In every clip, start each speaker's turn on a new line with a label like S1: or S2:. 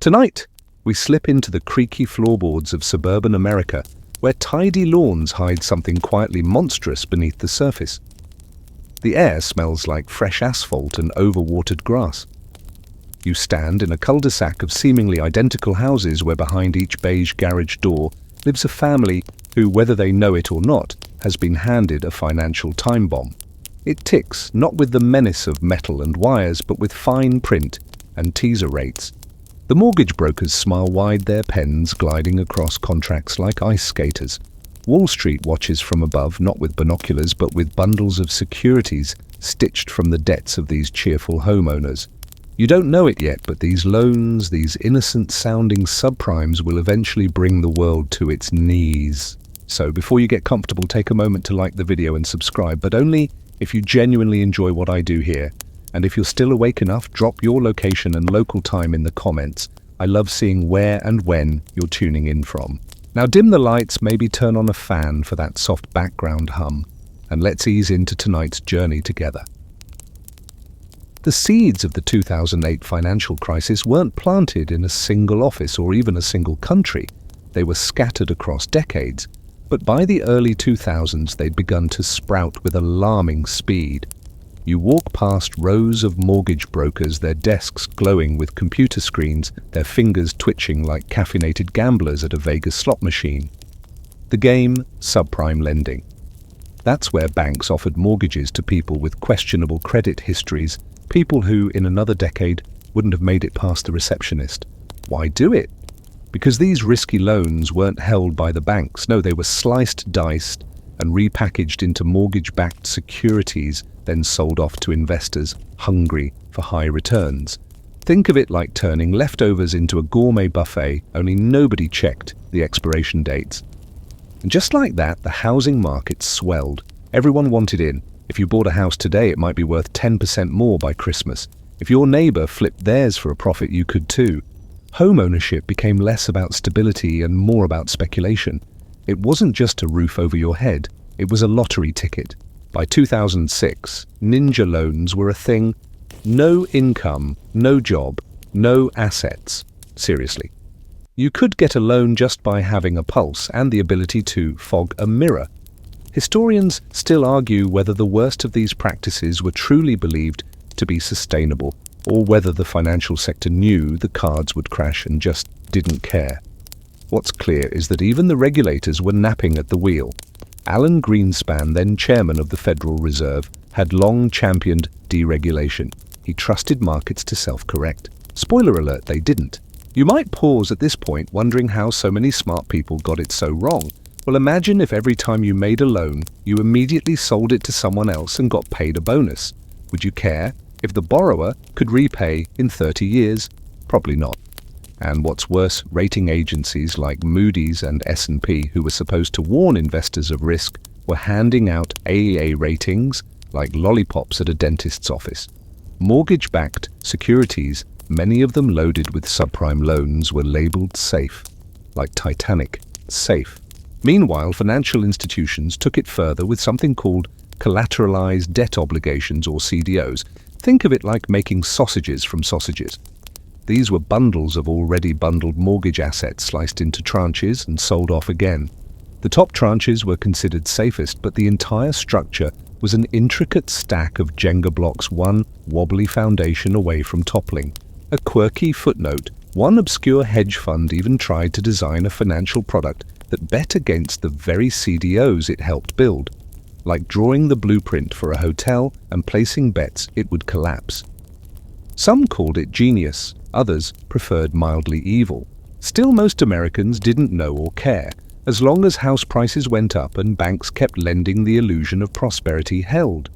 S1: Tonight, we slip into the creaky floorboards of suburban America, where tidy lawns hide something quietly monstrous beneath the surface. The air smells like fresh asphalt and overwatered grass. You stand in a cul-de-sac of seemingly identical houses where behind each beige garage door lives a family who, whether they know it or not, has been handed a financial time bomb. It ticks, not with the menace of metal and wires, but with fine print and teaser rates. The mortgage brokers smile wide, their pens gliding across contracts like ice skaters. Wall Street watches from above, not with binoculars, but with bundles of securities stitched from the debts of these cheerful homeowners. You don't know it yet, but these loans, these innocent-sounding subprimes, will eventually bring the world to its knees. So before you get comfortable, take a moment to like the video and subscribe, but only if you genuinely enjoy what I do here. And if you're still awake enough, drop your location and local time in the comments. I love seeing where and when you're tuning in from. Now dim the lights, maybe turn on a fan for that soft background hum, and let's ease into tonight's journey together. The seeds of the 2008 financial crisis weren't planted in a single office or even a single country. They were scattered across decades, but by the early 2000s they'd begun to sprout with alarming speed. You walk past rows of mortgage brokers, their desks glowing with computer screens, their fingers twitching like caffeinated gamblers at a Vegas slot machine. The game, subprime lending. That's where banks offered mortgages to people with questionable credit histories, people who, in another decade, wouldn't have made it past the receptionist. Why do it? Because these risky loans weren't held by the banks. No, they were sliced, diced, and repackaged into mortgage-backed securities, then sold off to investors hungry for high returns. Think of it like turning leftovers into a gourmet buffet, only nobody checked the expiration dates. And just like that, the housing market swelled. Everyone wanted in. If you bought a house today, it might be worth 10% more by Christmas. If your neighbor flipped theirs for a profit, you could too. Home ownership became less about stability and more about speculation. It wasn't just a roof over your head, it was a lottery ticket. By 2006, ninja loans were a thing. No income, no job, no assets. Seriously. You could get a loan just by having a pulse and the ability to fog a mirror. Historians still argue whether the worst of these practices were truly believed to be sustainable, or whether the financial sector knew the cards would crash and just didn't care. What's clear is that even the regulators were napping at the wheel. Alan Greenspan, then chairman of the Federal Reserve, had long championed deregulation. He trusted markets to self-correct. Spoiler alert, they didn't. You might pause at this point wondering how so many smart people got it so wrong. Well, imagine if every time you made a loan, you immediately sold it to someone else and got paid a bonus. Would you care if the borrower could repay in 30 years? Probably not. And what's worse, rating agencies like Moody's and S&P, who were supposed to warn investors of risk, were handing out AAA ratings like lollipops at a dentist's office. Mortgage-backed securities, many of them loaded with subprime loans, were labeled safe, like Titanic, safe. Meanwhile, financial institutions took it further with something called collateralized debt obligations, or CDOs. Think of it like making sausages from sausages. These were bundles of already bundled mortgage assets sliced into tranches and sold off again. The top tranches were considered safest, but the entire structure was an intricate stack of Jenga blocks, one wobbly foundation away from toppling. A quirky footnote: one obscure hedge fund even tried to design a financial product that bet against the very CDOs it helped build. Like drawing the blueprint for a hotel and placing bets it would collapse. Some called it genius, others preferred mildly evil. Still, most Americans didn't know or care. As long as house prices went up and banks kept lending, the illusion of prosperity held.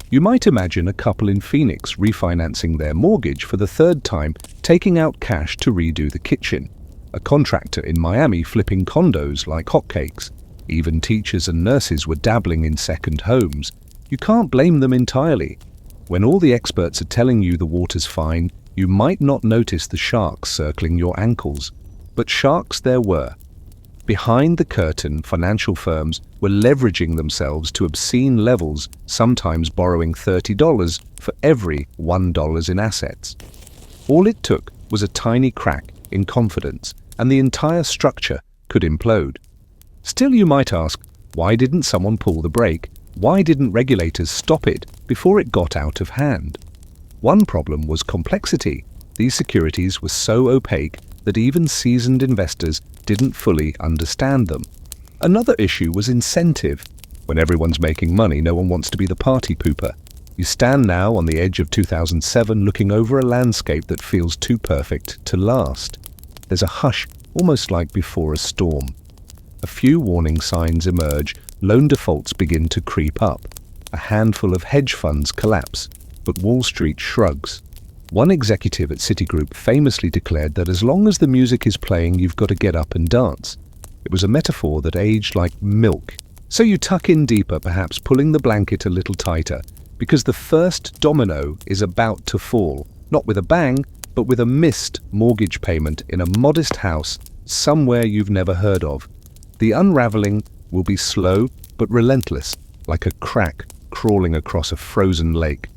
S1: You might imagine a couple in Phoenix refinancing their mortgage for the third time, taking out cash to redo the kitchen. A contractor in Miami flipping condos like hotcakes. Even teachers and nurses were dabbling in second homes. You can't blame them entirely. When all the experts are telling you the water's fine, you might not notice the sharks circling your ankles. But sharks there were. Behind the curtain, financial firms were leveraging themselves to obscene levels, sometimes borrowing $30 for every $1 in assets. All it took was a tiny crack in confidence, and the entire structure could implode. Still, you might ask, why didn't someone pull the brake? Why didn't regulators stop it before it got out of hand? One problem was complexity. These securities were so opaque that even seasoned investors didn't fully understand them. Another issue was incentive. When everyone's making money, no one wants to be the party pooper. You stand now on the edge of 2007 looking over a landscape that feels too perfect to last. There's a hush, almost like before a storm. A few warning signs emerge, loan defaults begin to creep up. A handful of hedge funds collapse, but Wall Street shrugs. One executive at Citigroup famously declared that as long as the music is playing, you've got to get up and dance. It was a metaphor that aged like milk. So you tuck in deeper, perhaps pulling the blanket a little tighter, because the first domino is about to fall, not with a bang, but with a missed mortgage payment in a modest house somewhere you've never heard of. The unraveling will be slow but relentless, like a crack crawling across a frozen lake.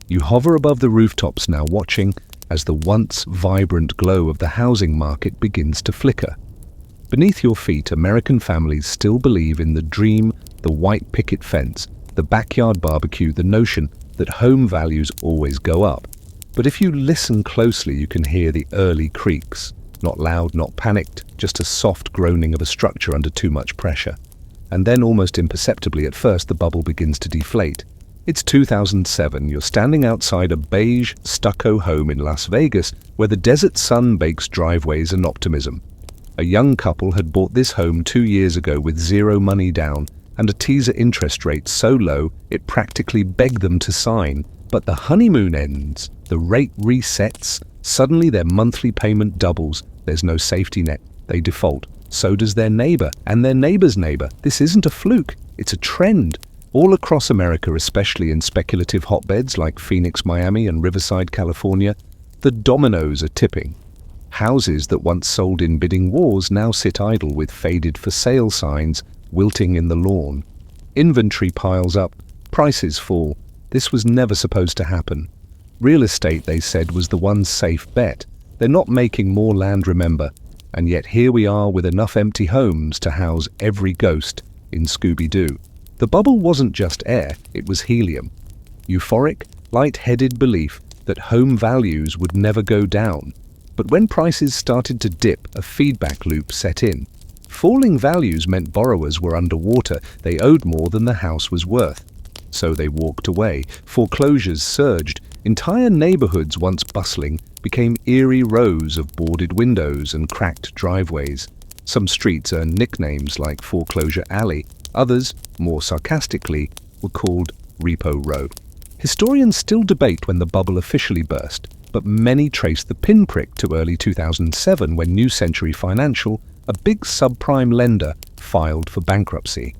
S1: You hover above the rooftops now, watching as the once vibrant glow of the housing market begins to flicker. Beneath your feet, American families still believe in the dream, the white picket fence, the backyard barbecue, the notion that home values always go up. But if you listen closely, you can hear the early creaks. Not loud, not panicked, just a soft groaning of a structure under too much pressure. And then, almost imperceptibly at first, the bubble begins to deflate. It's 2007, you're standing outside a beige stucco home in Las Vegas where the desert sun bakes driveways and optimism. A young couple had bought this home 2 years ago with zero money down and a teaser interest rate so low it practically begged them to sign. But the honeymoon ends, the rate resets, suddenly their monthly payment doubles, there's no safety net, they default. So does their neighbor and their neighbor's neighbor. This isn't a fluke, it's a trend. All across America, especially in speculative hotbeds like Phoenix, Miami, and Riverside, California, the dominoes are tipping. Houses that once sold in bidding wars now sit idle with faded for sale signs wilting in the lawn. Inventory piles up, prices fall. This was never supposed to happen. Real estate, they said, was the one safe bet. They're not making more land, remember. And yet here we are with enough empty homes to house every ghost in Scooby-Doo. The bubble wasn't just air, it was helium. Euphoric, light-headed belief that home values would never go down. But when prices started to dip, a feedback loop set in. Falling values meant borrowers were underwater, they owed more than the house was worth. So they walked away, foreclosures surged, entire neighborhoods once bustling became eerie rows of boarded windows and cracked driveways. Some streets earned nicknames like Foreclosure Alley, others, more sarcastically, were called Repo Row. Historians still debate when the bubble officially burst, but many trace the pinprick to early 2007 when New Century Financial, a big subprime lender, filed for bankruptcy.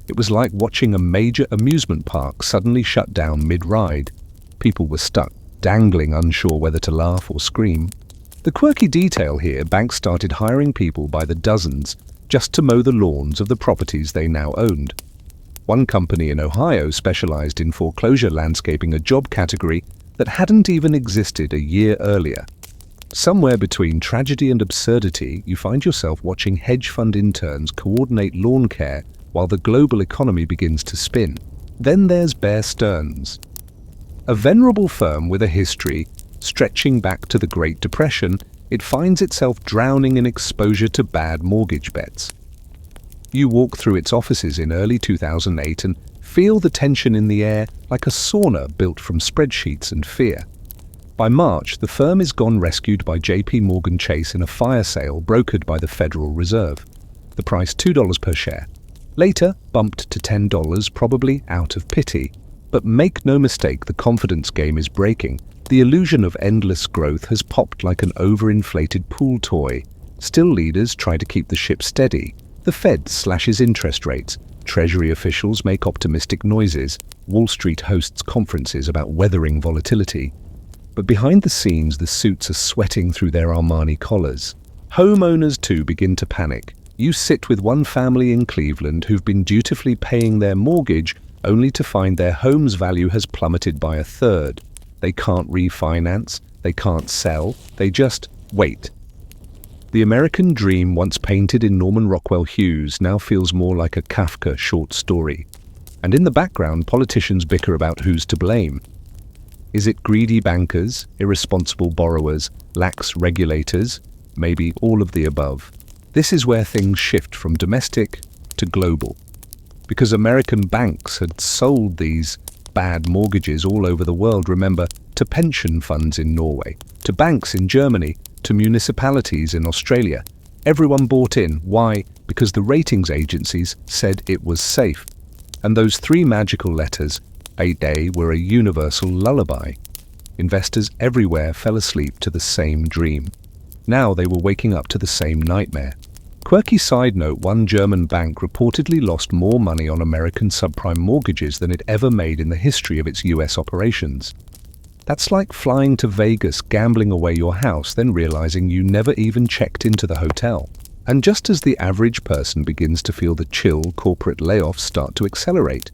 S1: It was like watching a major amusement park suddenly shut down mid-ride. People were stuck, dangling, unsure whether to laugh or scream. The quirky detail here, banks started hiring people by the dozens just to mow the lawns of the properties they now owned. One company in Ohio specialized in foreclosure landscaping, a job category that hadn't even existed a year earlier. Somewhere between tragedy and absurdity, you find yourself watching hedge fund interns coordinate lawn care while the global economy begins to spin. Then there's Bear Stearns, a venerable firm with a history stretching back to the Great Depression. It finds itself drowning in exposure to bad mortgage bets. You walk through its offices in early 2008 and feel the tension in the air like a sauna built from spreadsheets and fear. By March, the firm is gone rescued by JP Morgan Chase in a fire sale brokered by the Federal Reserve. The price $2 per share. Later, bumped to $10, probably out of pity. But make no mistake, the confidence game is breaking. The illusion of endless growth has popped like an overinflated pool toy. Still, leaders try to keep the ship steady. The Fed slashes interest rates. Treasury officials make optimistic noises. Wall Street hosts conferences about weathering volatility. But behind the scenes, the suits are sweating through their Armani collars. Homeowners too begin to panic. You sit with one family in Cleveland who've been dutifully paying their mortgage only to find their home's value has plummeted by a third. They can't refinance, They can't sell, they just wait. The American dream, once painted in Norman Rockwell hues, now feels more like a Kafka short story. And in the background, politicians bicker about who's to blame. Is it greedy bankers, irresponsible borrowers, lax regulators? Maybe all of the above. This is where things shift from domestic to global. Because American banks had sold these bad mortgages all over the world, remember, to pension funds in Norway, to banks in Germany, to municipalities in Australia. Everyone bought in. Why? Because the ratings agencies said it was safe. And those three magical letters, 8A, were a universal lullaby. Investors everywhere fell asleep to the same dream. Now they were waking up to the same nightmare. Quirky side note, one German bank reportedly lost more money on American subprime mortgages than it ever made in the history of its US operations. That's like flying to Vegas, gambling away your house, then realizing you never even checked into the hotel. And just as the average person begins to feel the chill, corporate layoffs start to accelerate.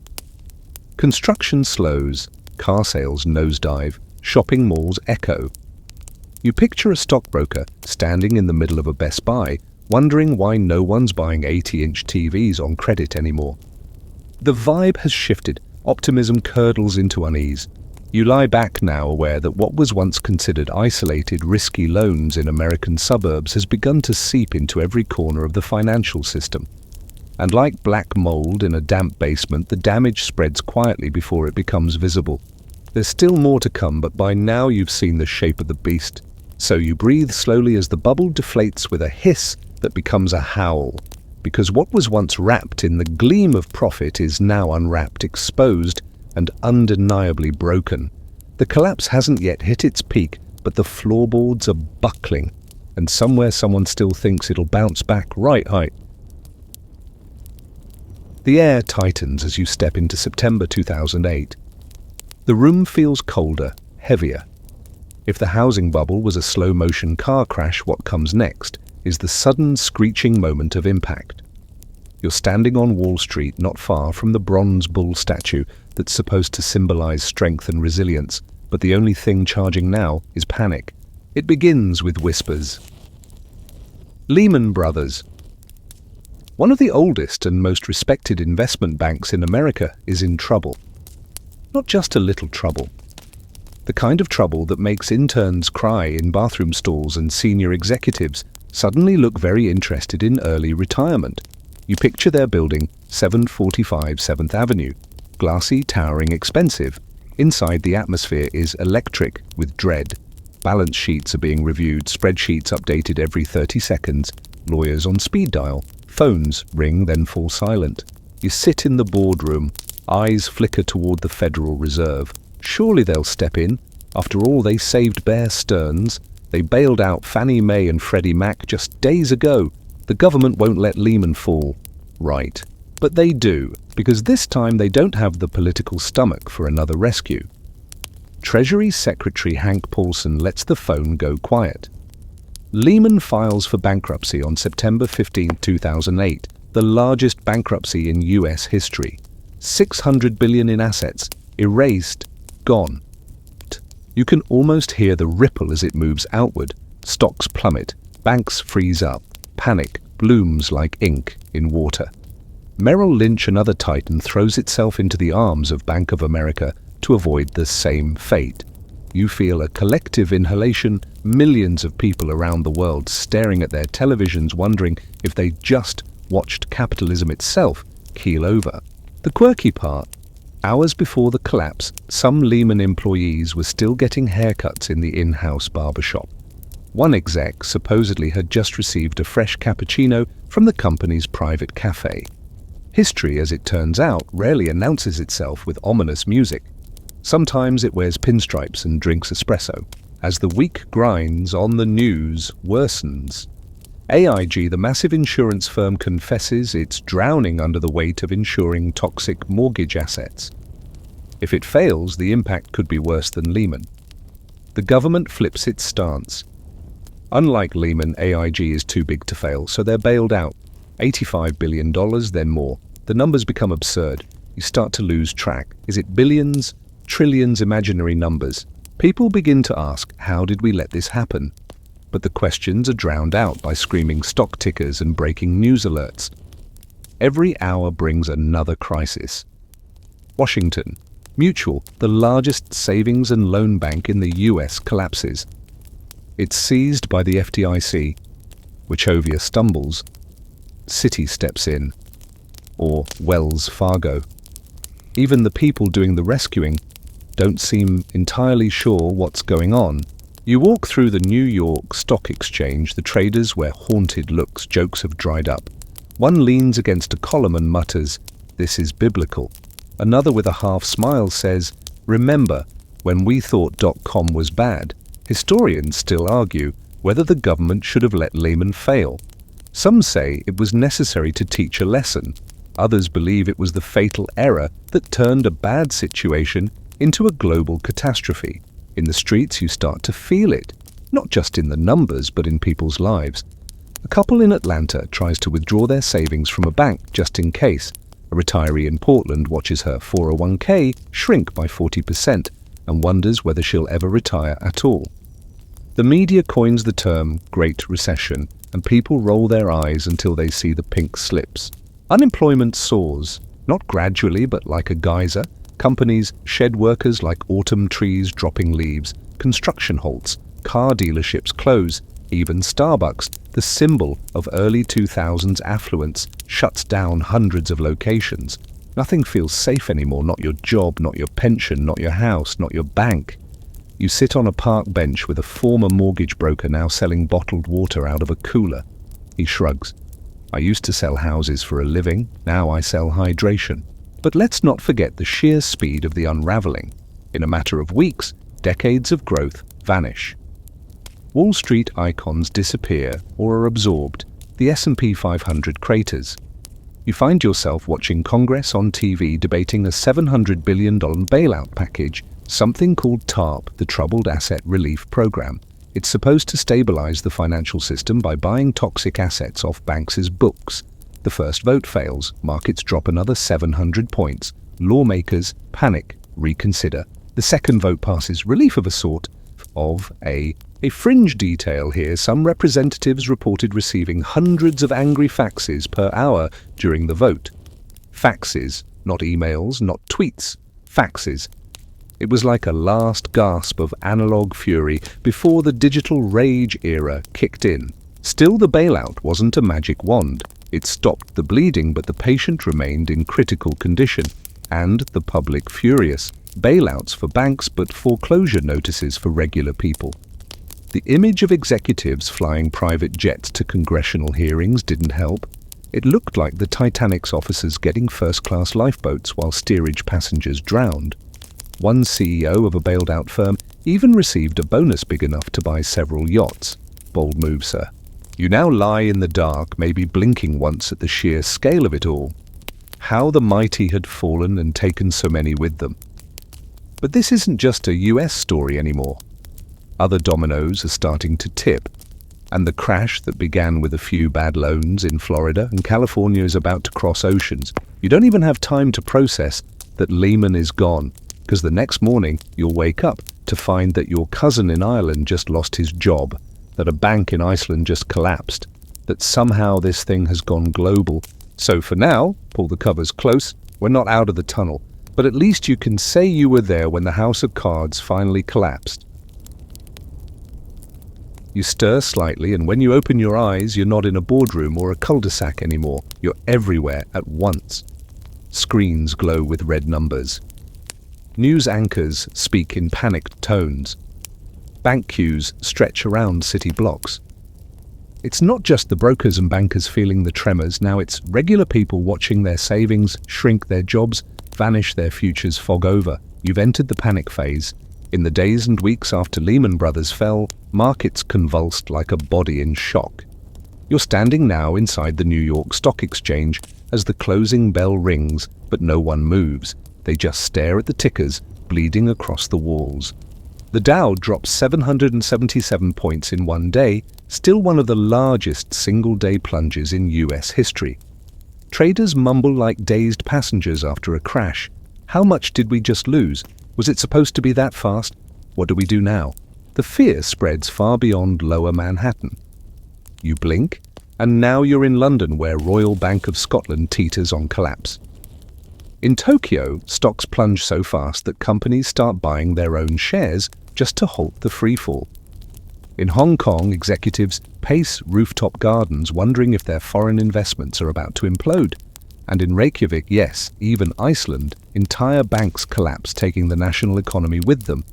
S1: Construction slows, car sales nosedive, shopping malls echo. You picture a stockbroker standing in the middle of a Best Buy, wondering why no one's buying 80-inch TVs on credit anymore. The vibe has shifted. Optimism curdles into unease. You lie back now aware that what was once considered isolated, risky loans in American suburbs has begun to seep into every corner of the financial system. And like black mold in a damp basement, the damage spreads quietly before it becomes visible. There's still more to come, but by now you've seen the shape of the beast. So you breathe slowly as the bubble deflates with a hiss that becomes a howl. Because what was once wrapped in the gleam of profit is now unwrapped, exposed, and undeniably broken. The collapse hasn't yet hit its peak, but the floorboards are buckling, and somewhere someone still thinks it'll bounce back right height. The air tightens as you step into September 2008. The room feels colder, heavier. If the housing bubble was a slow-motion car crash, what comes next is the sudden screeching moment of impact. You're standing on Wall Street, not far from the bronze bull statue that's supposed to symbolize strength and resilience, but the only thing charging now is panic. It begins with whispers. Lehman Brothers. One of the oldest and most respected investment banks in America is in trouble. Not just a little trouble. The kind of trouble that makes interns cry in bathroom stalls and senior executives suddenly look very interested in early retirement. You picture their building, 745 7th Avenue. Glassy, towering, expensive. Inside, the atmosphere is electric with dread. Balance sheets are being reviewed, spreadsheets updated every 30 seconds, lawyers on speed dial, phones ring then fall silent. You sit in the boardroom, eyes flicker toward the Federal Reserve. Surely they'll step in. After all, they saved Bear Stearns. They bailed out Fannie Mae and Freddie Mac just days ago. The government won't let Lehman fall. Right. But they do, because this time they don't have the political stomach for another rescue. Treasury Secretary Hank Paulson lets the phone go quiet. Lehman files for bankruptcy on September 15, 2008, the largest bankruptcy in US history. $600 billion in assets, erased, gone. You can almost hear the ripple as it moves outward. Stocks plummet, banks freeze up, panic blooms like ink in water. Merrill Lynch, another titan, throws itself into the arms of Bank of America to avoid the same fate. You feel a collective inhalation, millions of people around the world staring at their televisions wondering if they just watched capitalism itself keel over. The quirky part, hours before the collapse, some Lehman employees were still getting haircuts in the in-house barbershop. One exec supposedly had just received a fresh cappuccino from the company's private cafe. History, as it turns out, rarely announces itself with ominous music. Sometimes it wears pinstripes and drinks espresso. As the week grinds on, the news worsens. AIG, the massive insurance firm, confesses it's drowning under the weight of insuring toxic mortgage assets. If it fails, the impact could be worse than Lehman. The government flips its stance. Unlike Lehman, AIG is too big to fail, so they're bailed out. $85 billion, then more. The numbers become absurd. You start to lose track. Is it billions, trillions, imaginary numbers? People begin to ask, how did we let this happen? But the questions are drowned out by screaming stock tickers and breaking news alerts. Every hour brings another crisis. Washington. Mutual, the largest savings and loan bank in the US, collapses. It's seized by the FDIC. Wachovia stumbles. Citi steps in. Or Wells Fargo. Even the people doing the rescuing don't seem entirely sure what's going on. You walk through the New York Stock Exchange, the traders wear haunted looks, jokes have dried up. One leans against a column and mutters, "This is biblical." Another with a half smile says, "Remember, when we thought .com was bad." Historians still argue whether the government should have let Lehman fail. Some say it was necessary to teach a lesson. Others believe it was the fatal error that turned a bad situation into a global catastrophe. In the streets you start to feel it, not just in the numbers but in people's lives. A couple in Atlanta tries to withdraw their savings from a bank just in case. A retiree in Portland watches her 401k shrink by 40% and wonders whether she'll ever retire at all. The media coins the term Great Recession, and people roll their eyes until they see the pink slips. Unemployment soars, not gradually but like a geyser. Companies shed workers like autumn trees dropping leaves. Construction halts, car dealerships close. Even Starbucks, the symbol of early 2000s affluence, shuts down hundreds of locations. Nothing feels safe anymore, not your job, not your pension, not your house, not your bank. You sit on a park bench with a former mortgage broker now selling bottled water out of a cooler. He shrugs. "I used to sell houses for a living, now I sell hydration." But let's not forget the sheer speed of the unraveling. In a matter of weeks, decades of growth vanish. Wall Street icons disappear or are absorbed. The S&P 500 craters. You find yourself watching Congress on TV debating a $700 billion bailout package, something called TARP, the Troubled Asset Relief Program. It's supposed to stabilize the financial system by buying toxic assets off banks' books. The first vote fails, markets drop another 700 points. Lawmakers panic, reconsider. The second vote passes, relief of a sort, of a fringe detail here. Some representatives reported receiving hundreds of angry faxes per hour during the vote. Faxes, not emails, not tweets. Faxes. It was like a last gasp of analog fury before the digital rage era kicked in. Still, the bailout wasn't a magic wand. It stopped the bleeding, but the patient remained in critical condition, and the public furious. Bailouts for banks, but foreclosure notices for regular people. The image of executives flying private jets to congressional hearings didn't help. It looked like the Titanic's officers getting first-class lifeboats while steerage passengers drowned. One CEO of a bailed-out firm even received a bonus big enough to buy several yachts. Bold move, sir. You now lie in the dark, maybe blinking once at the sheer scale of it all. How the mighty had fallen and taken so many with them. But this isn't just a US story anymore. Other dominoes are starting to tip, and the crash that began with a few bad loans in Florida and California is about to cross oceans. You don't even have time to process that Lehman is gone, because the next morning you'll wake up to find that your cousin in Ireland just lost his job, that a bank in Iceland just collapsed, that somehow this thing has gone global. So for now, pull the covers close, we're not out of the tunnel, but at least you can say you were there when the house of cards finally collapsed. You stir slightly, and when you open your eyes, you're not in a boardroom or a cul-de-sac anymore. You're everywhere at once. Screens glow with red numbers. News anchors speak in panicked tones. Bank queues stretch around city blocks. It's not just the brokers and bankers feeling the tremors, now it's regular people watching their savings shrink, their jobs vanish, their futures fog over. You've entered the panic phase. In the days and weeks after Lehman Brothers fell, markets convulsed like a body in shock. You're standing now inside the New York Stock Exchange as the closing bell rings, but no one moves. They just stare at the tickers bleeding across the walls. The Dow dropped 777 points in one day, still one of the largest single-day plunges in US history. Traders mumble like dazed passengers after a crash. How much did we just lose? Was it supposed to be that fast? What do we do now? The fear spreads far beyond Lower Manhattan. You blink, and now you're in London, where Royal Bank of Scotland teeters on collapse. In Tokyo, stocks plunge so fast that companies start buying their own shares just to halt the freefall. In Hong Kong, executives pace rooftop gardens wondering if their foreign investments are about to implode. And in Reykjavik, yes, even Iceland, entire banks collapse, taking the national economy with them.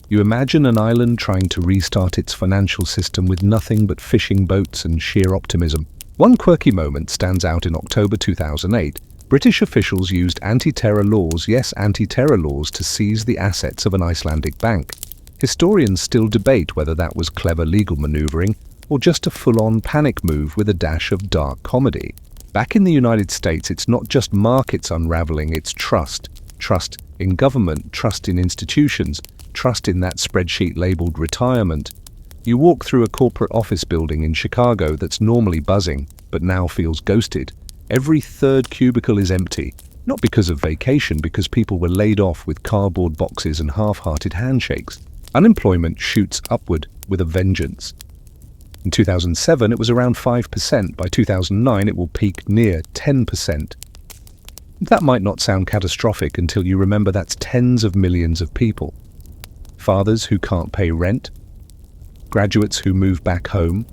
S1: You imagine an island trying to restart its financial system with nothing but fishing boats and sheer optimism. One quirky moment stands out in October 2008. British officials used anti-terror laws, yes, anti-terror laws, to seize the assets of an Icelandic bank. Historians still debate whether that was clever legal maneuvering or just a full-on panic move with a dash of dark comedy. Back in the United States, it's not just markets unraveling, it's trust. Trust in government, trust in institutions, trust in that spreadsheet labeled retirement. You walk through a corporate office building in Chicago that's normally buzzing, but now feels ghosted. Every third cubicle is empty, not because of vacation, because people were laid off with cardboard boxes and half-hearted handshakes. Unemployment shoots upward with a vengeance. In 2007, it was around 5%. By 2009, it will peak near 10%. That might not sound catastrophic until you remember that's tens of millions of people. Fathers who can't pay rent, graduates who move back home,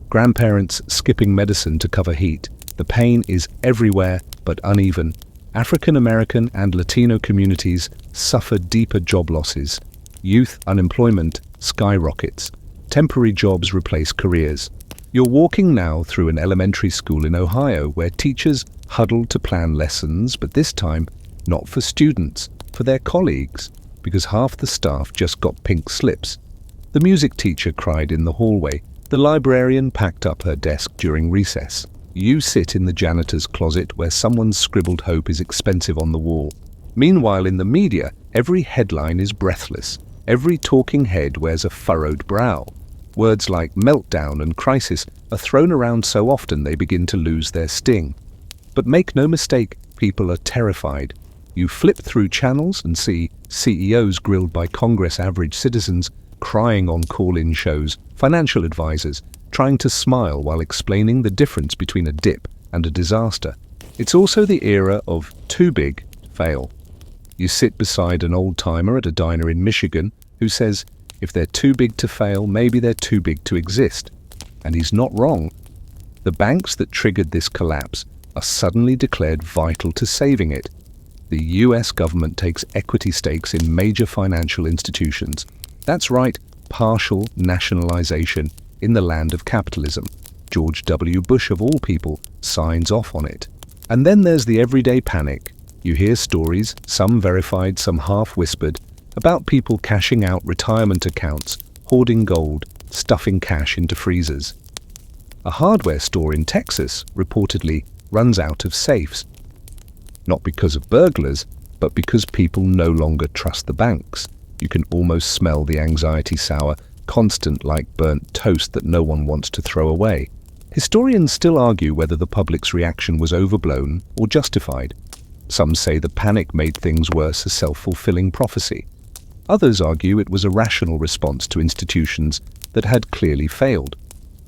S1: grandparents skipping medicine to cover heat. The pain is everywhere but uneven. African American and Latino communities suffer deeper job losses. Youth unemployment skyrockets. Temporary jobs replace careers. You're walking now through an elementary school in Ohio where teachers huddle to plan lessons, but this time not for students, for their colleagues, because half the staff just got pink slips. The music teacher cried in the hallway. The librarian packed up her desk during recess. You sit in the janitor's closet where someone's scribbled "hope is expensive" on the wall. Meanwhile, in the media, every headline is breathless. Every talking head wears a furrowed brow. Words like meltdown and crisis are thrown around so often they begin to lose their sting. But make no mistake, people are terrified. You flip through channels and see CEOs grilled by Congress, average citizens crying on call-in shows, financial advisors trying to smile while explaining the difference between a dip and a disaster. It's also the era of too big to fail. You sit beside an old-timer at a diner in Michigan who says, if they're too big to fail, maybe they're too big to exist. And he's not wrong. The banks that triggered this collapse are suddenly declared vital to saving it. The US government takes equity stakes in major financial institutions. That's right, partial nationalization in the land of capitalism. George W. Bush, of all people, signs off on it. And then there's the everyday panic. You hear stories, some verified, some half-whispered, about people cashing out retirement accounts, hoarding gold, stuffing cash into freezers. A hardware store in Texas reportedly runs out of safes. Not because of burglars, but because people no longer trust the banks. You can almost smell the anxiety sour, constant like burnt toast that no one wants to throw away. Historians still argue whether the public's reaction was overblown or justified. Some say the panic made things worse, a self-fulfilling prophecy. Others argue it was a rational response to institutions that had clearly failed.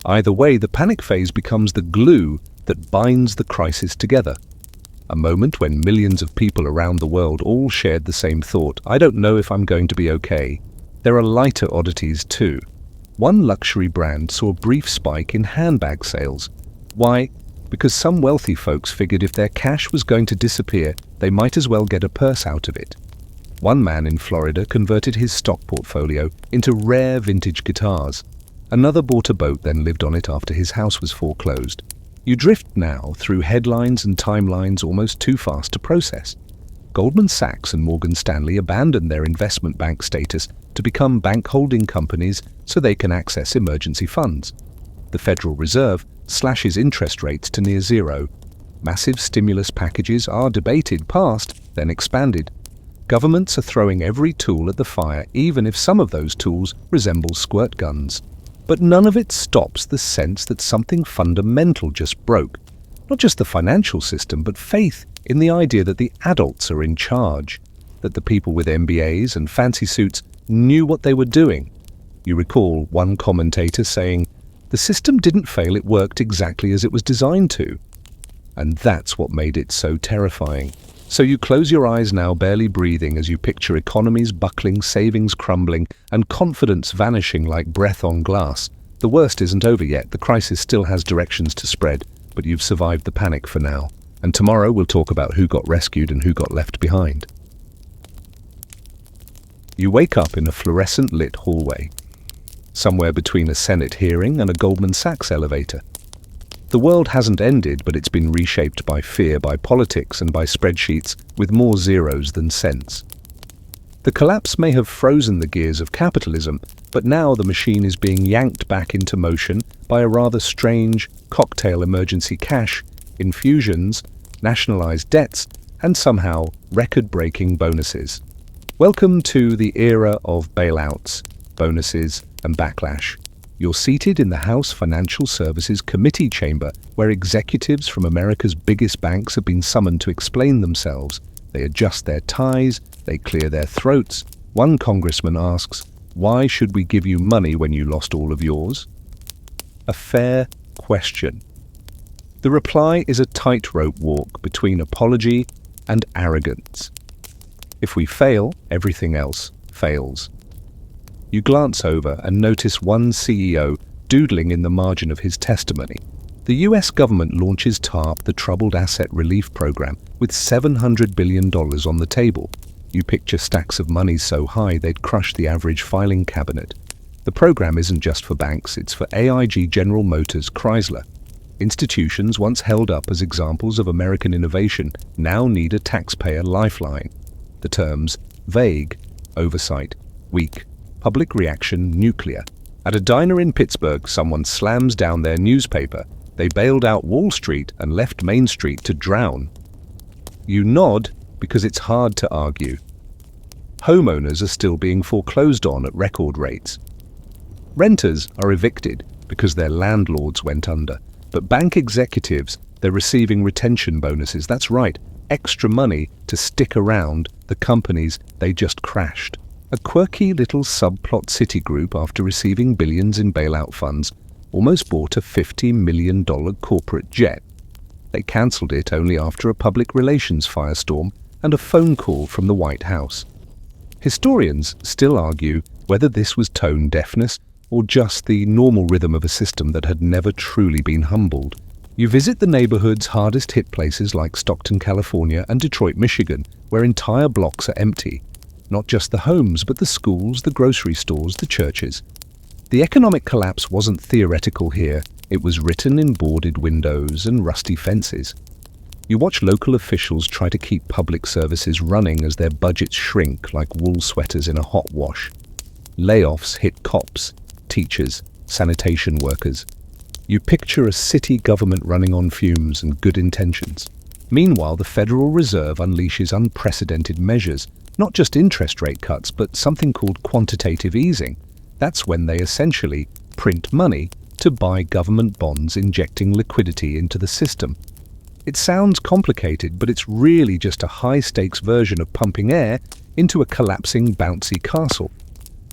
S1: Either way, the panic phase becomes the glue that binds the crisis together. A moment when millions of people around the world all shared the same thought: I don't know if I'm going to be okay. There are lighter oddities too. One luxury brand saw a brief spike in handbag sales. Why? Because some wealthy folks figured if their cash was going to disappear, they might as well get a purse out of it. One man in Florida converted his stock portfolio into rare vintage guitars. Another bought a boat, then lived on it after his house was foreclosed. You drift now through headlines and timelines almost too fast to process. Goldman Sachs and Morgan Stanley abandoned their investment bank status to become bank holding companies so they can access emergency funds. The Federal Reserve slashes interest rates to near zero. Massive stimulus packages are debated, passed, then expanded. Governments are throwing every tool at the fire, even if some of those tools resemble squirt guns. But none of it stops the sense that something fundamental just broke. Not just the financial system, but faith in the idea that the adults are in charge, that the people with MBAs and fancy suits knew what they were doing. You recall one commentator saying, "The system didn't fail, it worked exactly as it was designed to." And that's what made it so terrifying. So you close your eyes now, barely breathing, as you picture economies buckling, savings crumbling, and confidence vanishing like breath on glass. The worst isn't over yet. The crisis still has directions to spread, but you've survived the panic for now. And tomorrow we'll talk about who got rescued and who got left behind. You wake up in a fluorescent-lit hallway, somewhere between a Senate hearing and a Goldman Sachs elevator. The world hasn't ended, but it's been reshaped by fear, by politics, and by spreadsheets with more zeros than cents. The collapse may have frozen the gears of capitalism, but now the machine is being yanked back into motion by a rather strange cocktail: emergency cash, infusions, nationalized debts, and somehow record-breaking bonuses. Welcome to the era of bailouts, bonuses, and backlash. You're seated in the House Financial Services Committee chamber, where executives from America's biggest banks have been summoned to explain themselves. They adjust their ties, they clear their throats. One congressman asks, "Why should we give you money when you lost all of yours?" A fair question. The reply is a tightrope walk between apology and arrogance. If we fail, everything else fails. You glance over and notice one CEO doodling in the margin of his testimony. The US government launches TARP, the Troubled Asset Relief Program, with $700 billion on the table. You picture stacks of money so high they'd crush the average filing cabinet. The program isn't just for banks, it's for AIG, General Motors, Chrysler. Institutions once held up as examples of American innovation now need a taxpayer lifeline. The terms: vague, oversight, weak, public reaction, nuclear. At a diner in Pittsburgh, someone slams down their newspaper. They bailed out Wall Street and left Main Street to drown. You nod because it's hard to argue. Homeowners are still being foreclosed on at record rates. Renters are evicted because their landlords went under. But bank executives, they're receiving retention bonuses. That's right, extra money to stick around the companies they just crashed. A quirky little subplot: Citigroup, after receiving billions in bailout funds, almost bought a $50 million corporate jet. They cancelled it only after a public relations firestorm and a phone call from the White House. Historians still argue whether this was tone deafness or just the normal rhythm of a system that had never truly been humbled. You visit the neighborhood's hardest hit places like Stockton, California, and Detroit, Michigan, where entire blocks are empty. Not just the homes, but the schools, the grocery stores, the churches. The economic collapse wasn't theoretical here. It was written in boarded windows and rusty fences. You watch local officials try to keep public services running as their budgets shrink like wool sweaters in a hot wash. Layoffs hit cops, teachers, sanitation workers. You picture a city government running on fumes and good intentions. Meanwhile, the Federal Reserve unleashes unprecedented measures, not just interest rate cuts, but something called quantitative easing. That's when they essentially print money to buy government bonds, injecting liquidity into the system. It sounds complicated, but it's really just a high-stakes version of pumping air into a collapsing, bouncy castle.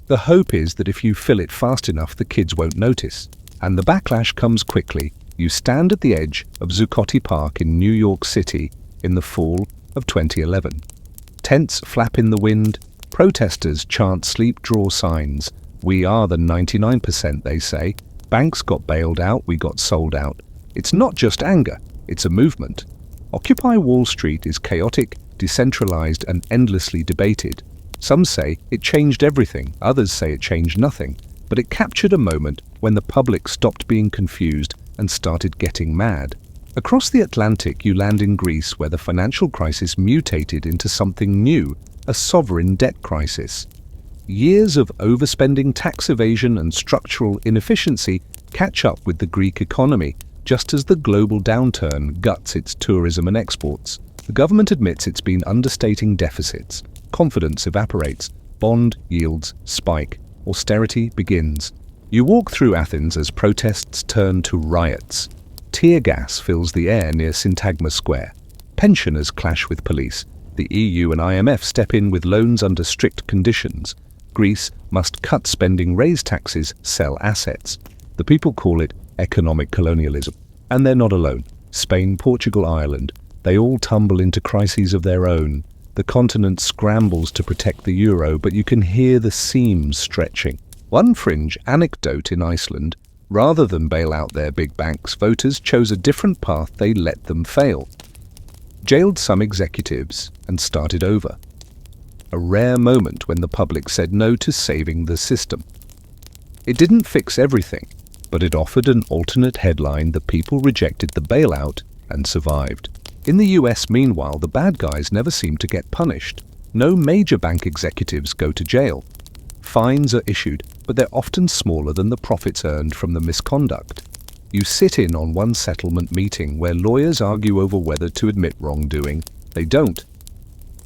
S1: The hope is that if you fill it fast enough, the kids won't notice. And the backlash comes quickly. You stand at the edge of Zuccotti Park in New York City in the fall of 2011. Tents flap in the wind. Protesters chant sleep draw signs. We are the 99%, they say. Banks got bailed out, we got sold out. It's not just anger, it's a movement. Occupy Wall Street is chaotic, decentralized, and endlessly debated. Some say it changed everything, others say it changed nothing. But it captured a moment when the public stopped being confused and started getting mad. Across the Atlantic, you land in Greece, where the financial crisis mutated into something new, a sovereign debt crisis. Years of overspending, tax evasion, and structural inefficiency catch up with the Greek economy, just as the global downturn guts its tourism and exports. The government admits it's been understating deficits. Confidence evaporates. Bond yields spike. Austerity begins. You walk through Athens as protests turn to riots. Tear gas fills the air near Syntagma Square. Pensioners clash with police. The EU and IMF step in with loans under strict conditions. Greece must cut spending, raise taxes, sell assets. The people call it economic colonialism. And they're not alone. Spain, Portugal, Ireland, they all tumble into crises of their own. The continent scrambles to protect the euro, but you can hear the seams stretching. One fringe anecdote in Iceland: rather than bail out their big banks, voters chose a different path. They let them fail, jailed some executives, and started over. A rare moment when the public said no to saving the system. It didn't fix everything, but it offered an alternate headline. The people rejected the bailout and survived. In the US, meanwhile, the bad guys never seem to get punished. No major bank executives go to jail. Fines are issued, but they're often smaller than the profits earned from the misconduct. You sit in on one settlement meeting where lawyers argue over whether to admit wrongdoing. They don't.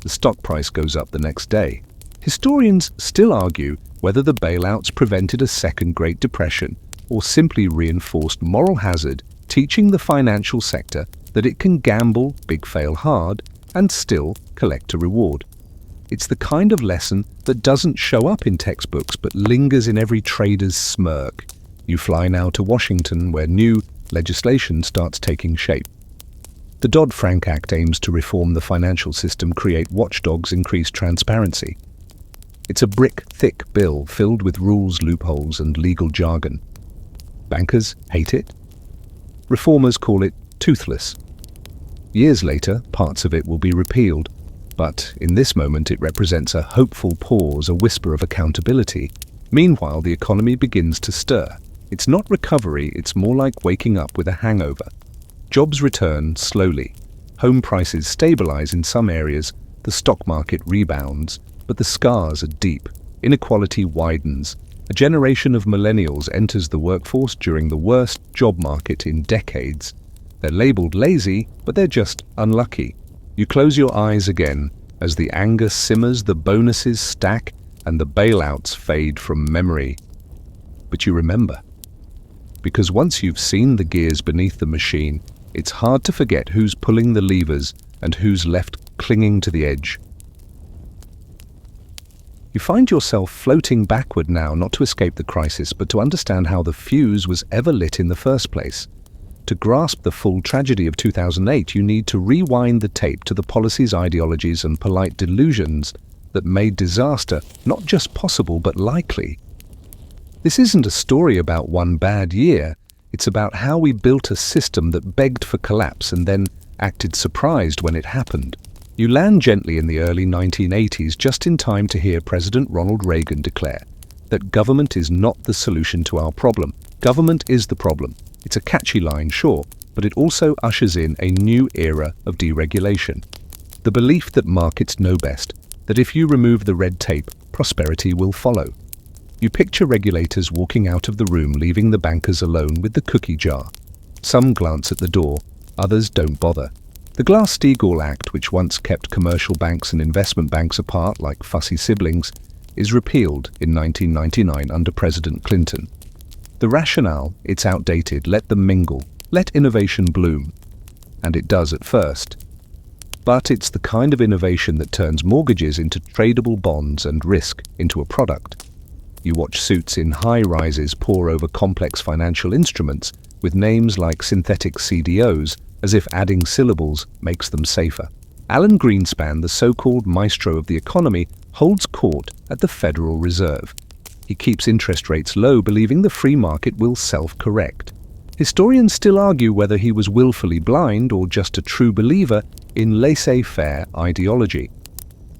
S1: The stock price goes up the next day. Historians still argue whether the bailouts prevented a second Great Depression or simply reinforced moral hazard, teaching the financial sector that it can gamble, big fail hard, and still collect a reward. It's the kind of lesson that doesn't show up in textbooks but lingers in every trader's smirk. You fly now to Washington, where new legislation starts taking shape. The Dodd-Frank Act aims to reform the financial system, create watchdogs, increase transparency. It's a brick-thick bill filled with rules, loopholes, and legal jargon. Bankers hate it. Reformers call it toothless. Years later, parts of it will be repealed, but in this moment it represents a hopeful pause, a whisper of accountability. Meanwhile, the economy begins to stir. It's not recovery, it's more like waking up with a hangover. Jobs return slowly. Home prices stabilize in some areas, the stock market rebounds, but the scars are deep. Inequality widens. A generation of millennials enters the workforce during the worst job market in decades. They're labeled lazy, but they're just unlucky. You close your eyes again as the anger simmers, the bonuses stack, and the bailouts fade from memory. But you remember. Because once you've seen the gears beneath the machine, it's hard to forget who's pulling the levers and who's left clinging to the edge. You find yourself floating backward now, not to escape the crisis, but to understand how the fuse was ever lit in the first place. To grasp the full tragedy of 2008, you need to rewind the tape to the policies, ideologies, and polite delusions that made disaster not just possible, but likely. This isn't a story about one bad year. It's about how we built a system that begged for collapse and then acted surprised when it happened. You land gently in the early 1980s, just in time to hear President Ronald Reagan declare that government is not the solution to our problem. Government is the problem. It's a catchy line, sure, but it also ushers in a new era of deregulation. The belief that markets know best, that if you remove the red tape, prosperity will follow. You picture regulators walking out of the room, leaving the bankers alone with the cookie jar. Some glance at the door, others don't bother. The Glass-Steagall Act, which once kept commercial banks and investment banks apart like fussy siblings, is repealed in 1999 under President Clinton. The rationale: it's outdated, let them mingle, let innovation bloom. And it does at first. But it's the kind of innovation that turns mortgages into tradable bonds and risk into a product. You watch suits in high-rises pour over complex financial instruments with names like synthetic CDOs, as if adding syllables makes them safer. Alan Greenspan, the so-called maestro of the economy, holds court at the Federal Reserve. He keeps interest rates low, believing the free market will self-correct. Historians still argue whether he was willfully blind or just a true believer in laissez-faire ideology.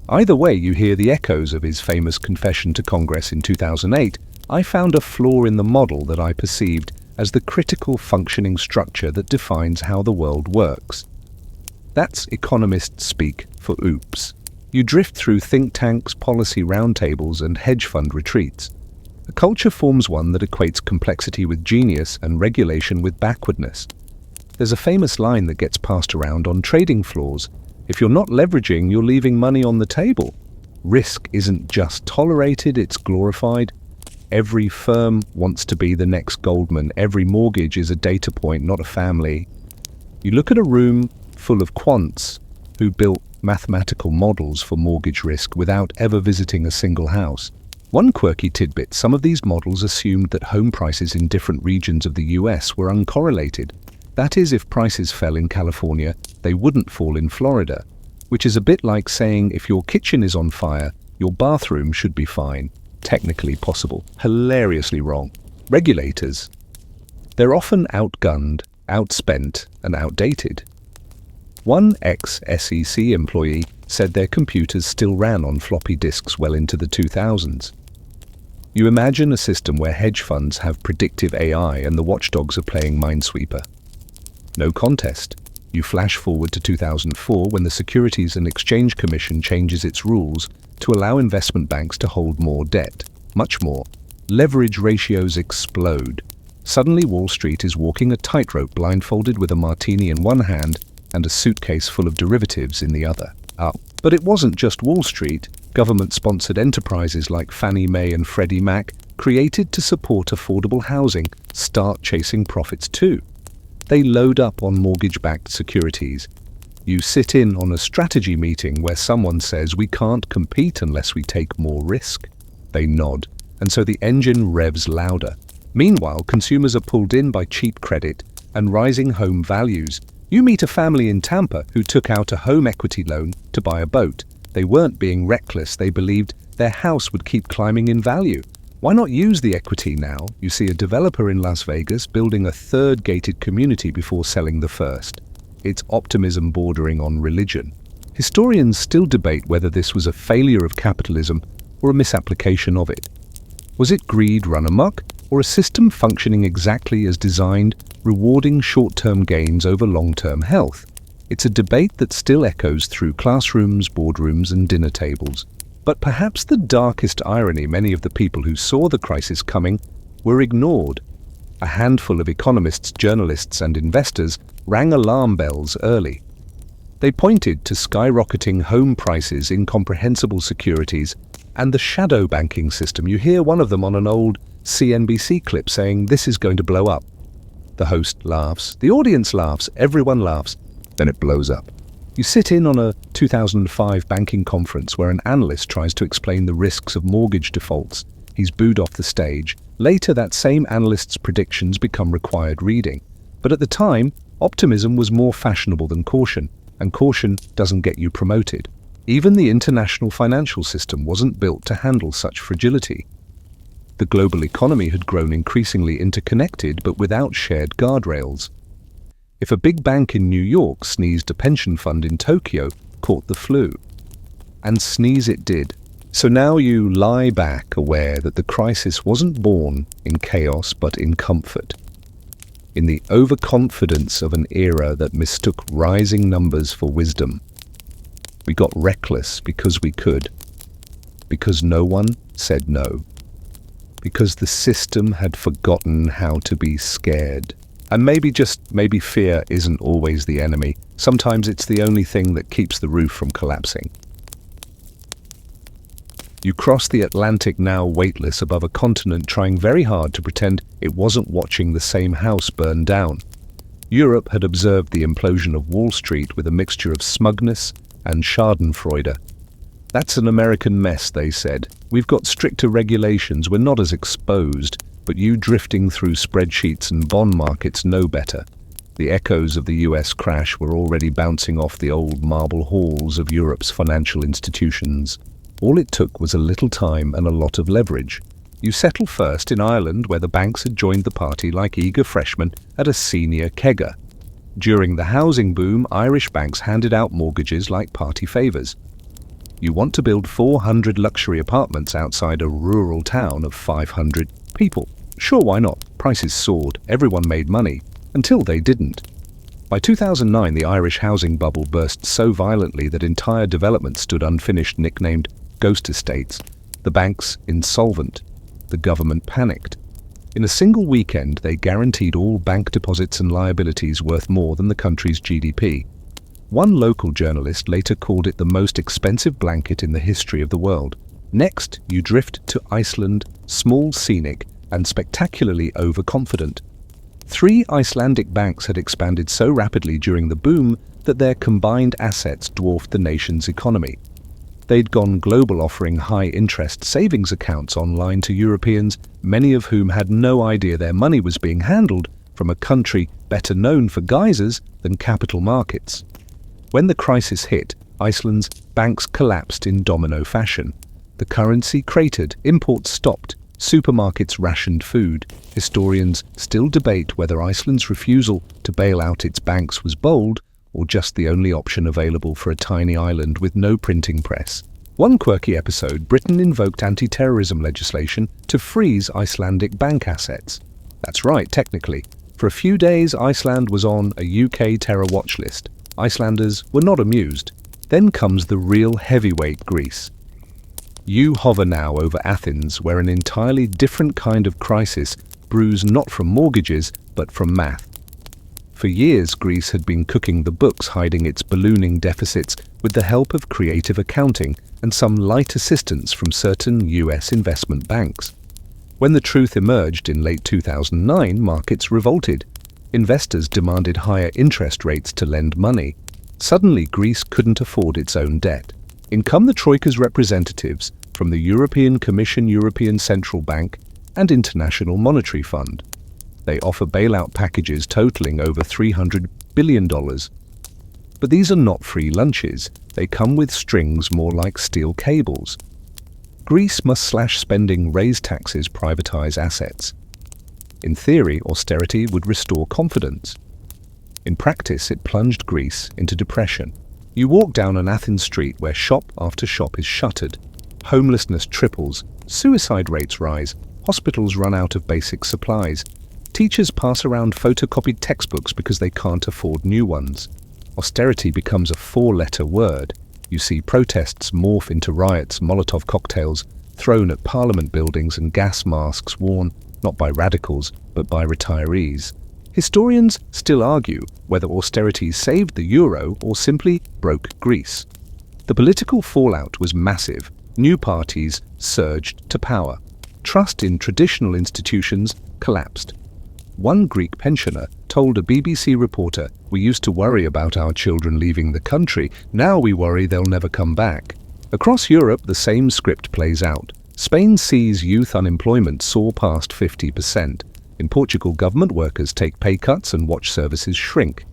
S1: Either way, you hear the echoes of his famous confession to Congress in 2008. I found a flaw in the model that I perceived as the critical functioning structure that defines how the world works. That's economist speak for oops. You drift through think tanks, policy roundtables, and hedge fund retreats. A culture forms one that equates complexity with genius and regulation with backwardness. There's a famous line that gets passed around on trading floors: if you're not leveraging, you're leaving money on the table. Risk isn't just tolerated, it's glorified. Every firm wants to be the next Goldman. Every mortgage is a data point, not a family. You look at a room full of quants who built mathematical models for mortgage risk without ever visiting a single house. One quirky tidbit: some of these models assumed that home prices in different regions of the US were uncorrelated. That is, if prices fell in California, they wouldn't fall in Florida, which is a bit like saying if your kitchen is on fire, your bathroom should be fine. Technically possible, hilariously wrong. Regulators. They're often outgunned, outspent, and outdated. One ex-SEC employee said their computers still ran on floppy disks well into the 2000s. You imagine a system where hedge funds have predictive AI and the watchdogs are playing Minesweeper. No contest. You flash forward to 2004 when the Securities and Exchange Commission changes its rules to allow investment banks to hold more debt, much more. Leverage ratios explode. Suddenly Wall Street is walking a tightrope blindfolded with a martini in one hand and a suitcase full of derivatives in the other. But it wasn't just Wall Street. Government-sponsored enterprises like Fannie Mae and Freddie Mac, created to support affordable housing, start chasing profits too. They load up on mortgage-backed securities. You sit in on a strategy meeting where someone says we can't compete unless we take more risk. They nod, and so the engine revs louder. Meanwhile, consumers are pulled in by cheap credit and rising home values. You meet a family in Tampa who took out a home equity loan to buy a boat. They weren't being reckless, they believed their house would keep climbing in value. Why not use the equity now? You see a developer in Las Vegas building a third gated community before selling the first. It's optimism bordering on religion. Historians still debate whether this was a failure of capitalism or a misapplication of it. Was it greed run amok, or a system functioning exactly as designed, rewarding short-term gains over long-term health? It's a debate that still echoes through classrooms, boardrooms, and dinner tables. But perhaps the darkest irony: many of the people who saw the crisis coming were ignored. A handful of economists, journalists, and investors rang alarm bells early. They pointed to skyrocketing home prices, incomprehensible securities, and the shadow banking system. You hear one of them on an old CNBC clip saying, "This is going to blow up." The host laughs, the audience laughs, everyone laughs, then it blows up. You sit in on a 2005 banking conference where an analyst tries to explain the risks of mortgage defaults. He's booed off the stage. Later, that same analyst's predictions become required reading. But at the time, optimism was more fashionable than caution, and caution doesn't get you promoted. Even the international financial system wasn't built to handle such fragility. The global economy had grown increasingly interconnected, but without shared guardrails. If a big bank in New York sneezed, a pension fund in Tokyo caught the flu. And sneeze it did. So now you lie back, aware that the crisis wasn't born in chaos but in comfort. In the overconfidence of an era that mistook rising numbers for wisdom. We got reckless because we could. Because no one said no. Because the system had forgotten how to be scared. And maybe fear isn't always the enemy. Sometimes it's the only thing that keeps the roof from collapsing. You cross the Atlantic, now weightless above a continent trying very hard to pretend it wasn't watching the same house burn down. Europe had observed the implosion of Wall Street with a mixture of smugness and schadenfreude. "That's an American mess," they said. "We've got stricter regulations, we're not as exposed, but you drifting through spreadsheets and bond markets know better." The echoes of the US crash were already bouncing off the old marble halls of Europe's financial institutions. All it took was a little time and a lot of leverage. You settle first in Ireland, where the banks had joined the party like eager freshmen at a senior kegger. During the housing boom, Irish banks handed out mortgages like party favors. You want to build 400 luxury apartments outside a rural town of 500 people. Sure, why not? Prices soared, everyone made money, until they didn't. By 2009, the Irish housing bubble burst so violently that entire developments stood unfinished, nicknamed ghost estates. The banks insolvent. The government panicked. In a single weekend, they guaranteed all bank deposits and liabilities worth more than the country's GDP. One local journalist later called it the most expensive blanket in the history of the world. Next, you drift to Iceland, small, scenic, and spectacularly overconfident. 3 Icelandic banks had expanded so rapidly during the boom that their combined assets dwarfed the nation's economy. They'd gone global, offering high-interest savings accounts online to Europeans, many of whom had no idea their money was being handled from a country better known for geysers than capital markets. When the crisis hit, Iceland's banks collapsed in domino fashion. The currency cratered, imports stopped, supermarkets rationed food. Historians still debate whether Iceland's refusal to bail out its banks was bold or just the only option available for a tiny island with no printing press. One quirky episode, Britain invoked anti-terrorism legislation to freeze Icelandic bank assets. That's right, technically. For a few days, Iceland was on a UK terror watch list. Icelanders were not amused. Then comes the real heavyweight, Greece. You hover now over Athens, where an entirely different kind of crisis brews not from mortgages, but from math. For years, Greece had been cooking the books, hiding its ballooning deficits with the help of creative accounting and some light assistance from certain US investment banks. When the truth emerged in late 2009, markets revolted. Investors demanded higher interest rates to lend money. Suddenly, Greece couldn't afford its own debt. In come the Troika's representatives from the European Commission, European Central Bank, and International Monetary Fund. They offer bailout packages totaling over $300 billion. But these are not free lunches. They come with strings more like steel cables. Greece must slash spending, raise taxes, privatize assets. In theory, austerity would restore confidence. In practice, it plunged Greece into depression. You walk down an Athens street where shop after shop is shuttered. Homelessness triples, suicide rates rise, hospitals run out of basic supplies. Teachers pass around photocopied textbooks because they can't afford new ones. Austerity becomes a four-letter word. You see protests morph into riots, Molotov cocktails thrown at parliament buildings, and gas masks worn not by radicals but by retirees. Historians still argue whether austerity saved the euro or simply broke Greece. The political fallout was massive. New parties surged to power. Trust in traditional institutions collapsed. One Greek pensioner told a BBC reporter, "We used to worry about our children leaving the country. Now we worry they'll never come back." Across Europe, the same script plays out. Spain sees youth unemployment soar past 50%. In Portugal, government workers take pay cuts and watch services shrink.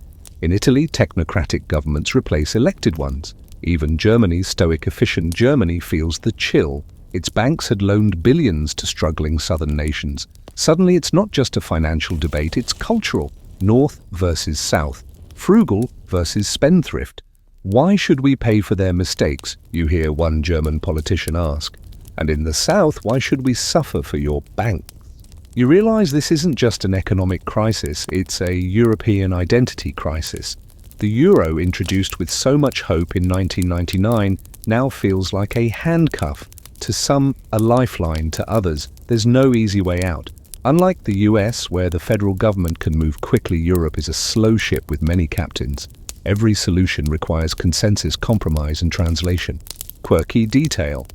S1: In Italy, technocratic governments replace elected ones. Even Germany's stoic, efficient Germany feels the chill. Its banks had loaned billions to struggling southern nations. Suddenly, it's not just a financial debate, it's cultural. North versus South. Frugal versus spendthrift. Why should we pay for their mistakes? You hear one German politician ask. And in the South, why should we suffer for your banks? You realize this isn't just an economic crisis, it's a European identity crisis. The euro, introduced with so much hope in 1999, now feels like a handcuff. To some, a lifeline, to others, there's no easy way out. Unlike the US, where the federal government can move quickly, Europe is a slow ship with many captains. Every solution requires consensus, compromise, and translation. Quirky detail.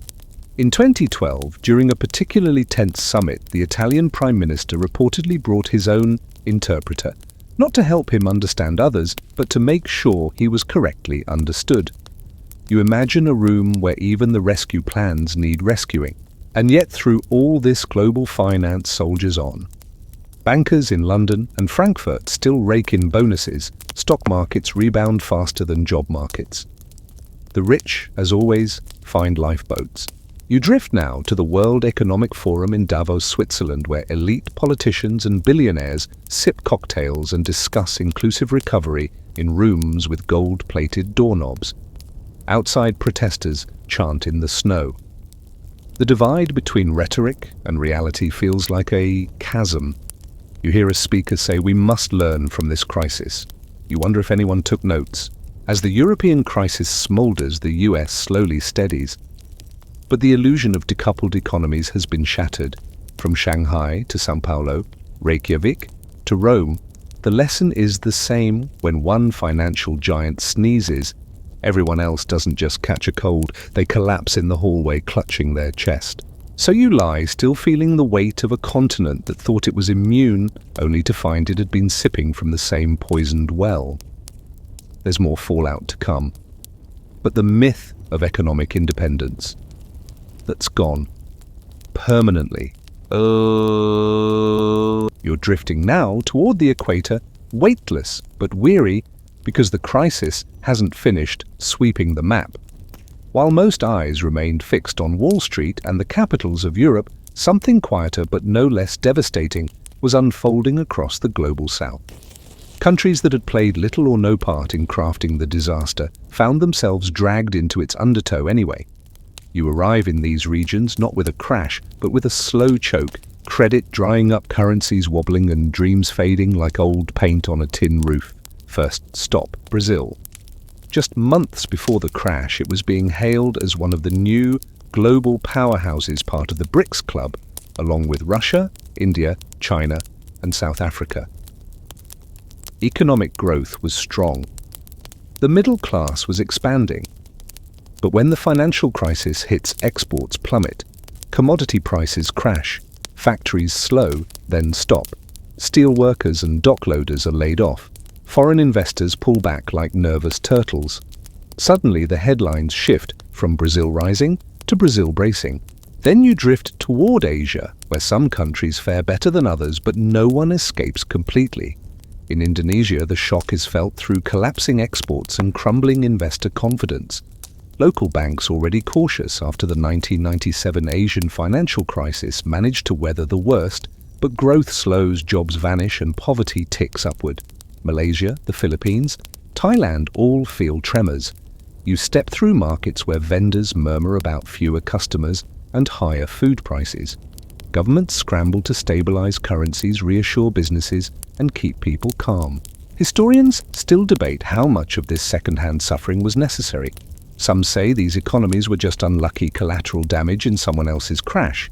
S1: In 2012, during a particularly tense summit, the Italian Prime Minister reportedly brought his own interpreter, not to help him understand others, but to make sure he was correctly understood. You imagine a room where even the rescue plans need rescuing. And yet through all this, global finance soldiers on. Bankers in London and Frankfurt still rake in bonuses. Stock markets rebound faster than job markets. The rich, as always, find lifeboats. You drift now to the World Economic Forum in Davos, Switzerland, where elite politicians and billionaires sip cocktails and discuss inclusive recovery in rooms with gold-plated doorknobs. Outside, protesters chant in the snow. The divide between rhetoric and reality feels like a chasm. You hear a speaker say, "We must learn from this crisis." You wonder if anyone took notes. As the European crisis smolders, the US slowly steadies. But the illusion of decoupled economies has been shattered. From Shanghai to São Paulo, Reykjavik to Rome, the lesson is the same. When one financial giant sneezes, everyone else doesn't just catch a cold, they collapse in the hallway clutching their chest. So you lie, still feeling the weight of a continent that thought it was immune, only to find it had been sipping from the same poisoned well. There's more fallout to come. But the myth of economic independence. That's gone. Permanently. You're drifting now toward the equator, weightless but weary, because the crisis hasn't finished sweeping the map. While most eyes remained fixed on Wall Street and the capitals of Europe, something quieter but no less devastating was unfolding across the global south. Countries that had played little or no part in crafting the disaster found themselves dragged into its undertow anyway. You arrive in these regions not with a crash, but with a slow choke, credit drying up, currencies wobbling, and dreams fading like old paint on a tin roof. First stop, Brazil. Just months before the crash, it was being hailed as one of the new global powerhouses, part of the BRICS club, along with Russia, India, China, and South Africa. Economic growth was strong. The middle class was expanding. But when the financial crisis hits, exports plummet, commodity prices crash, factories slow, then stop, steel workers and dock loaders are laid off, foreign investors pull back like nervous turtles. Suddenly the headlines shift from Brazil rising to Brazil bracing. Then you drift toward Asia, where some countries fare better than others, but no one escapes completely. In Indonesia, the shock is felt through collapsing exports and crumbling investor confidence. Local banks, already cautious after the 1997 Asian financial crisis, manage to weather the worst, but growth slows, jobs vanish, and poverty ticks upward. Malaysia, the Philippines, Thailand all feel tremors. You step through markets where vendors murmur about fewer customers and higher food prices. Governments scramble to stabilize currencies, reassure businesses, and keep people calm. Historians still debate how much of this second-hand suffering was necessary. Some say these economies were just unlucky collateral damage in someone else's crash.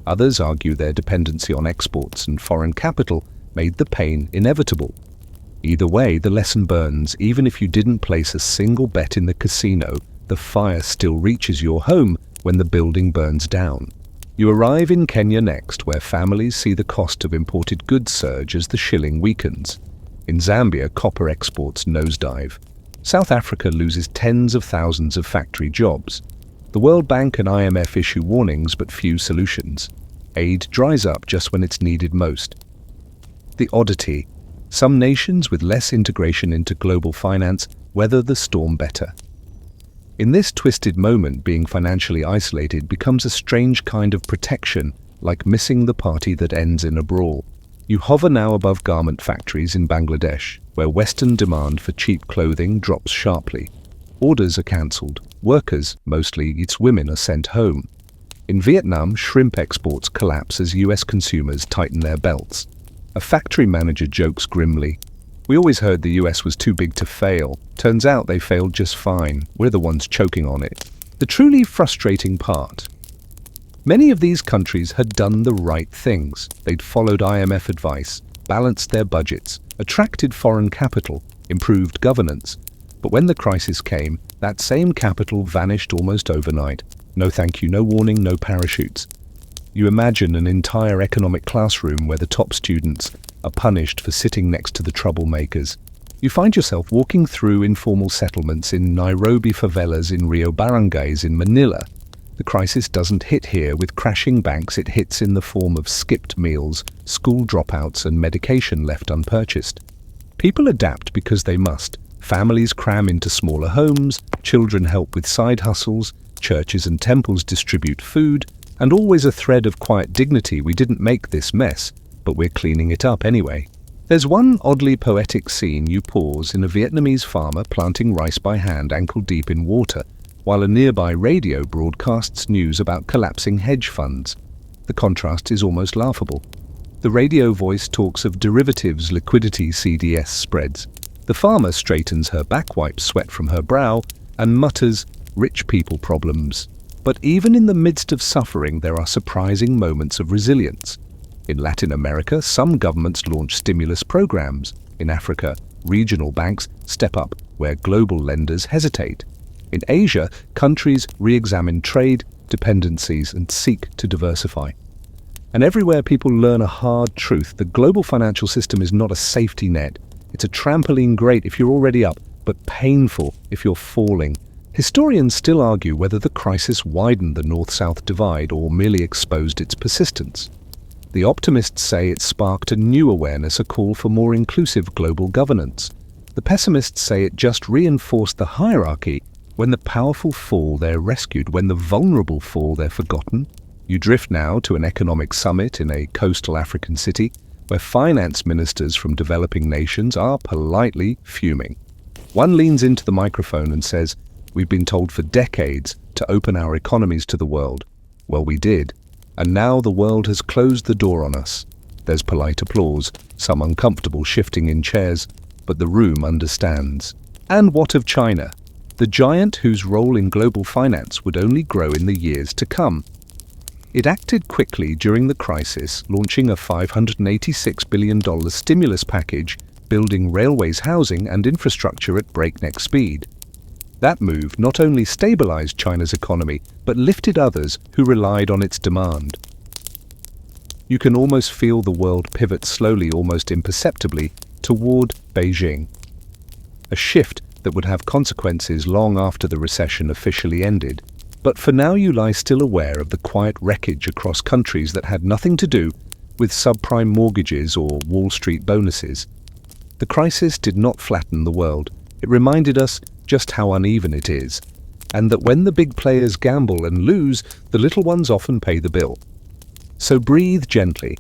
S1: Others argue their dependency on exports and foreign capital made the pain inevitable. Either way, the lesson burns. Even if you didn't place a single bet in the casino, the fire still reaches your home when the building burns down. You arrive in Kenya next, where families see the cost of imported goods surge as the shilling weakens. In Zambia, copper exports nosedive. South Africa loses tens of thousands of factory jobs. The World Bank and IMF issue warnings, but few solutions. Aid dries up just when it's needed most. The oddity: some nations with less integration into global finance weather the storm better. In this twisted moment, being financially isolated becomes a strange kind of protection, like missing the party that ends in a brawl. You hover now above garment factories in Bangladesh, where Western demand for cheap clothing drops sharply. Orders are cancelled. Workers, mostly its women, are sent home. In Vietnam, shrimp exports collapse as US consumers tighten their belts. A factory manager jokes grimly, "We always heard the US was too big to fail. Turns out they failed just fine. We're the ones choking on it." The truly frustrating part: many of these countries had done the right things. They'd followed IMF advice, balanced their budgets, attracted foreign capital, improved governance. But when the crisis came, that same capital vanished almost overnight. No thank you, no warning, no parachutes. You imagine an entire economic classroom where the top students are punished for sitting next to the troublemakers. You find yourself walking through informal settlements in Nairobi, favelas in Rio, barangays in Manila. The crisis doesn't hit here with crashing banks, it hits in the form of skipped meals, school dropouts, and medication left unpurchased. People adapt because they must. Families cram into smaller homes, children help with side hustles, churches and temples distribute food, and always a thread of quiet dignity: we didn't make this mess, but we're cleaning it up anyway. There's one oddly poetic scene. You pause in a Vietnamese farmer planting rice by hand, ankle deep in water, while a nearby radio broadcasts news about collapsing hedge funds. The contrast is almost laughable. The radio voice talks of derivatives, liquidity, CDS spreads. The farmer straightens her back, wipes sweat from her brow, and mutters, "Rich people problems." But even in the midst of suffering, there are surprising moments of resilience. In Latin America, some governments launch stimulus programs. In Africa, regional banks step up where global lenders hesitate. In Asia, countries re-examine trade dependencies and seek to diversify. And everywhere people learn a hard truth: the global financial system is not a safety net. It's a trampoline, great if you're already up, but painful if you're falling. Historians still argue whether the crisis widened the North-South divide or merely exposed its persistence. The optimists say it sparked a new awareness, a call for more inclusive global governance. The pessimists say it just reinforced the hierarchy. When the powerful fall, they're rescued. When the vulnerable fall, they're forgotten. You drift now to an economic summit in a coastal African city where finance ministers from developing nations are politely fuming. One leans into the microphone and says, "We've been told for decades to open our economies to the world. Well, we did. And now the world has closed the door on us." There's polite applause, some uncomfortable shifting in chairs, but the room understands. And what of China? The giant whose role in global finance would only grow in the years to come. It acted quickly during the crisis, launching a $586 billion stimulus package, building railways, housing, and infrastructure at breakneck speed. That move not only stabilized China's economy, but lifted others who relied on its demand. You can almost feel the world pivot slowly, almost imperceptibly, toward Beijing. A shift that would have consequences long after the recession officially ended. But for now you lie still aware of the quiet wreckage across countries that had nothing to do with subprime mortgages or Wall Street bonuses. The crisis did not flatten the world. It reminded us just how uneven it is, and that when the big players gamble and lose, the little ones often pay the bill. So breathe gently.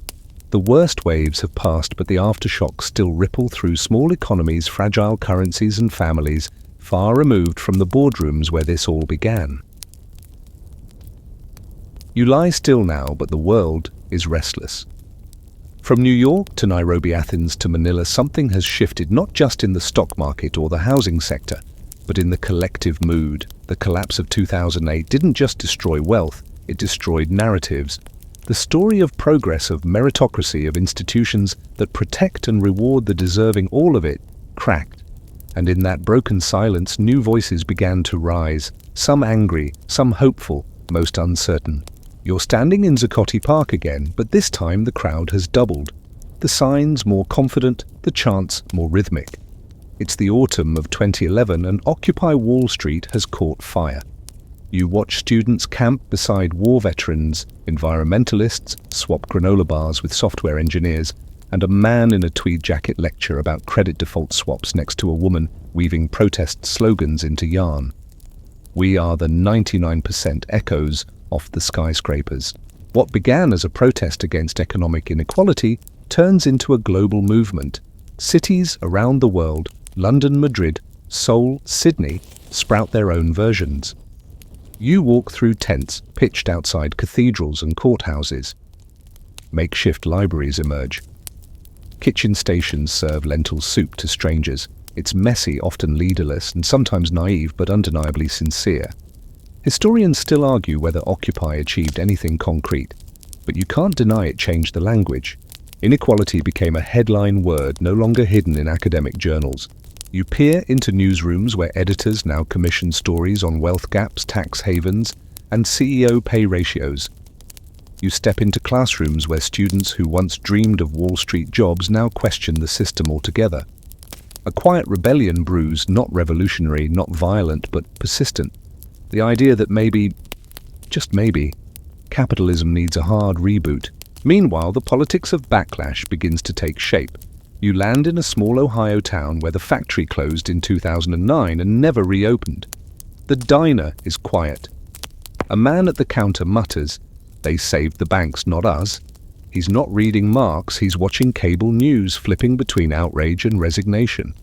S1: The worst waves have passed, but the aftershocks still ripple through small economies, fragile currencies, and families far removed from the boardrooms where this all began. You lie still now, but the world is restless. From New York to Nairobi, Athens to Manila, something has shifted, not just in the stock market or the housing sector, but in the collective mood. The collapse of 2008 didn't just destroy wealth, it destroyed narratives. The story of progress, of meritocracy, of institutions that protect and reward the deserving, all of it cracked. And in that broken silence, new voices began to rise, some angry, some hopeful, most uncertain. You're standing in Zuccotti Park again, but this time the crowd has doubled. The signs more confident, the chants more rhythmic. It's the autumn of 2011 and Occupy Wall Street has caught fire. You watch students camp beside war veterans, environmentalists swap granola bars with software engineers, and a man in a tweed jacket lecture about credit default swaps next to a woman weaving protest slogans into yarn. We are the 99% echoes off the skyscrapers. What began as a protest against economic inequality turns into a global movement. Cities around the world, London, Madrid, Seoul, Sydney, sprout their own versions. You walk through tents pitched outside cathedrals and courthouses. Makeshift libraries emerge. Kitchen stations serve lentil soup to strangers. It's messy, often leaderless, and sometimes naive, but undeniably sincere. Historians still argue whether Occupy achieved anything concrete, but you can't deny it changed the language. Inequality became a headline word, no longer hidden in academic journals. You peer into newsrooms where editors now commission stories on wealth gaps, tax havens, and CEO pay ratios. You step into classrooms where students who once dreamed of Wall Street jobs now question the system altogether. A quiet rebellion brews, not revolutionary, not violent, but persistent. The idea that maybe, just maybe, capitalism needs a hard reboot. Meanwhile, the politics of backlash begins to take shape. You land in a small Ohio town where the factory closed in 2009 and never reopened. The diner is quiet. A man at the counter mutters, "They saved the banks, not us." He's not reading Marx, he's watching cable news, flipping between outrage and resignation.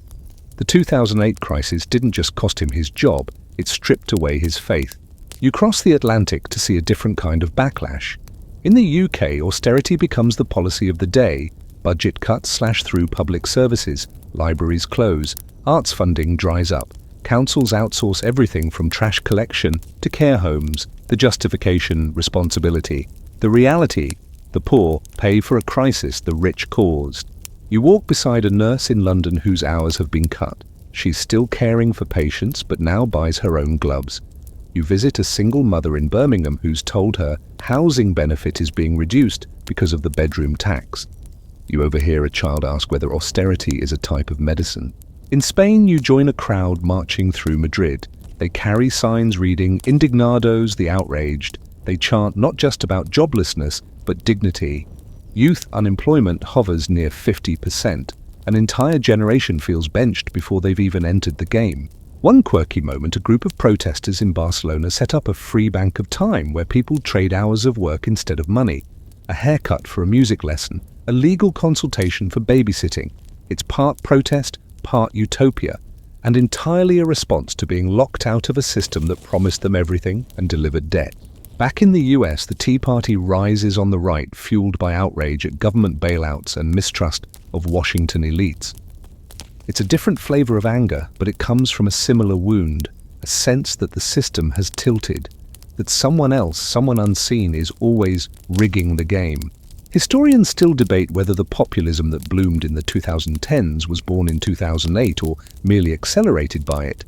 S1: The 2008 crisis didn't just cost him his job, it stripped away his faith. You cross the Atlantic to see a different kind of backlash. In the UK, austerity becomes the policy of the day. Budget cuts slash through public services, libraries close, arts funding dries up, councils outsource everything from trash collection to care homes. The justification, responsibility. The reality, the poor pay for a crisis the rich caused. You walk beside a nurse in London whose hours have been cut. She's still caring for patients, but now buys her own gloves. You visit a single mother in Birmingham who's told her housing benefit is being reduced because of the bedroom tax. You overhear a child ask whether austerity is a type of medicine. In Spain, you join a crowd marching through Madrid. They carry signs reading "Indignados the outraged." They chant not just about joblessness, but dignity. Youth unemployment hovers near 50%. An entire generation feels benched before they've even entered the game. One quirky moment, a group of protesters in Barcelona set up a free bank of time where people trade hours of work instead of money. A haircut for a music lesson, a legal consultation for babysitting. It's part protest, part utopia, and entirely a response to being locked out of a system that promised them everything and delivered debt. Back in the US, the Tea Party rises on the right, fueled by outrage at government bailouts and mistrust of Washington elites. It's a different flavor of anger, but it comes from a similar wound, a sense that the system has tilted, that someone else, someone unseen, is always rigging the game. Historians still debate whether the populism that bloomed in the 2010s was born in 2008 or merely accelerated by it.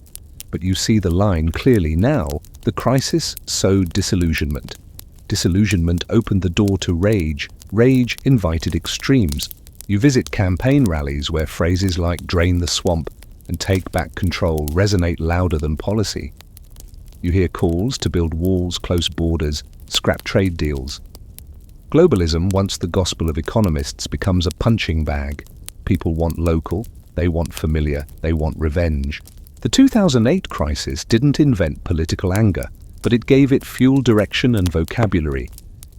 S1: But you see the line clearly now. The crisis sowed disillusionment. Disillusionment opened the door to rage. Rage invited extremes. You visit campaign rallies where phrases like "drain the swamp" and "take back control" resonate louder than policy. You hear calls to build walls, close borders, scrap trade deals. Globalism, once the gospel of economists, becomes a punching bag. People want local, they want familiar, they want revenge. The 2008 crisis didn't invent political anger, but it gave it fuel, direction, and vocabulary.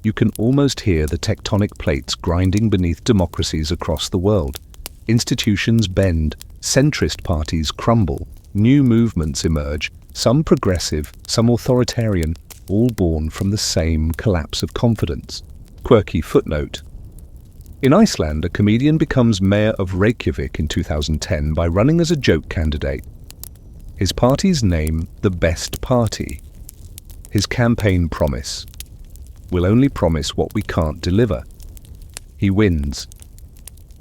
S1: You can almost hear the tectonic plates grinding beneath democracies across the world. Institutions bend, centrist parties crumble, new movements emerge, some progressive, some authoritarian, all born from the same collapse of confidence. Quirky footnote. In Iceland, a comedian becomes mayor of Reykjavik in 2010 by running as a joke candidate. His party's name, the Best Party. His campaign promise: "We'll only promise what we can't deliver." He wins.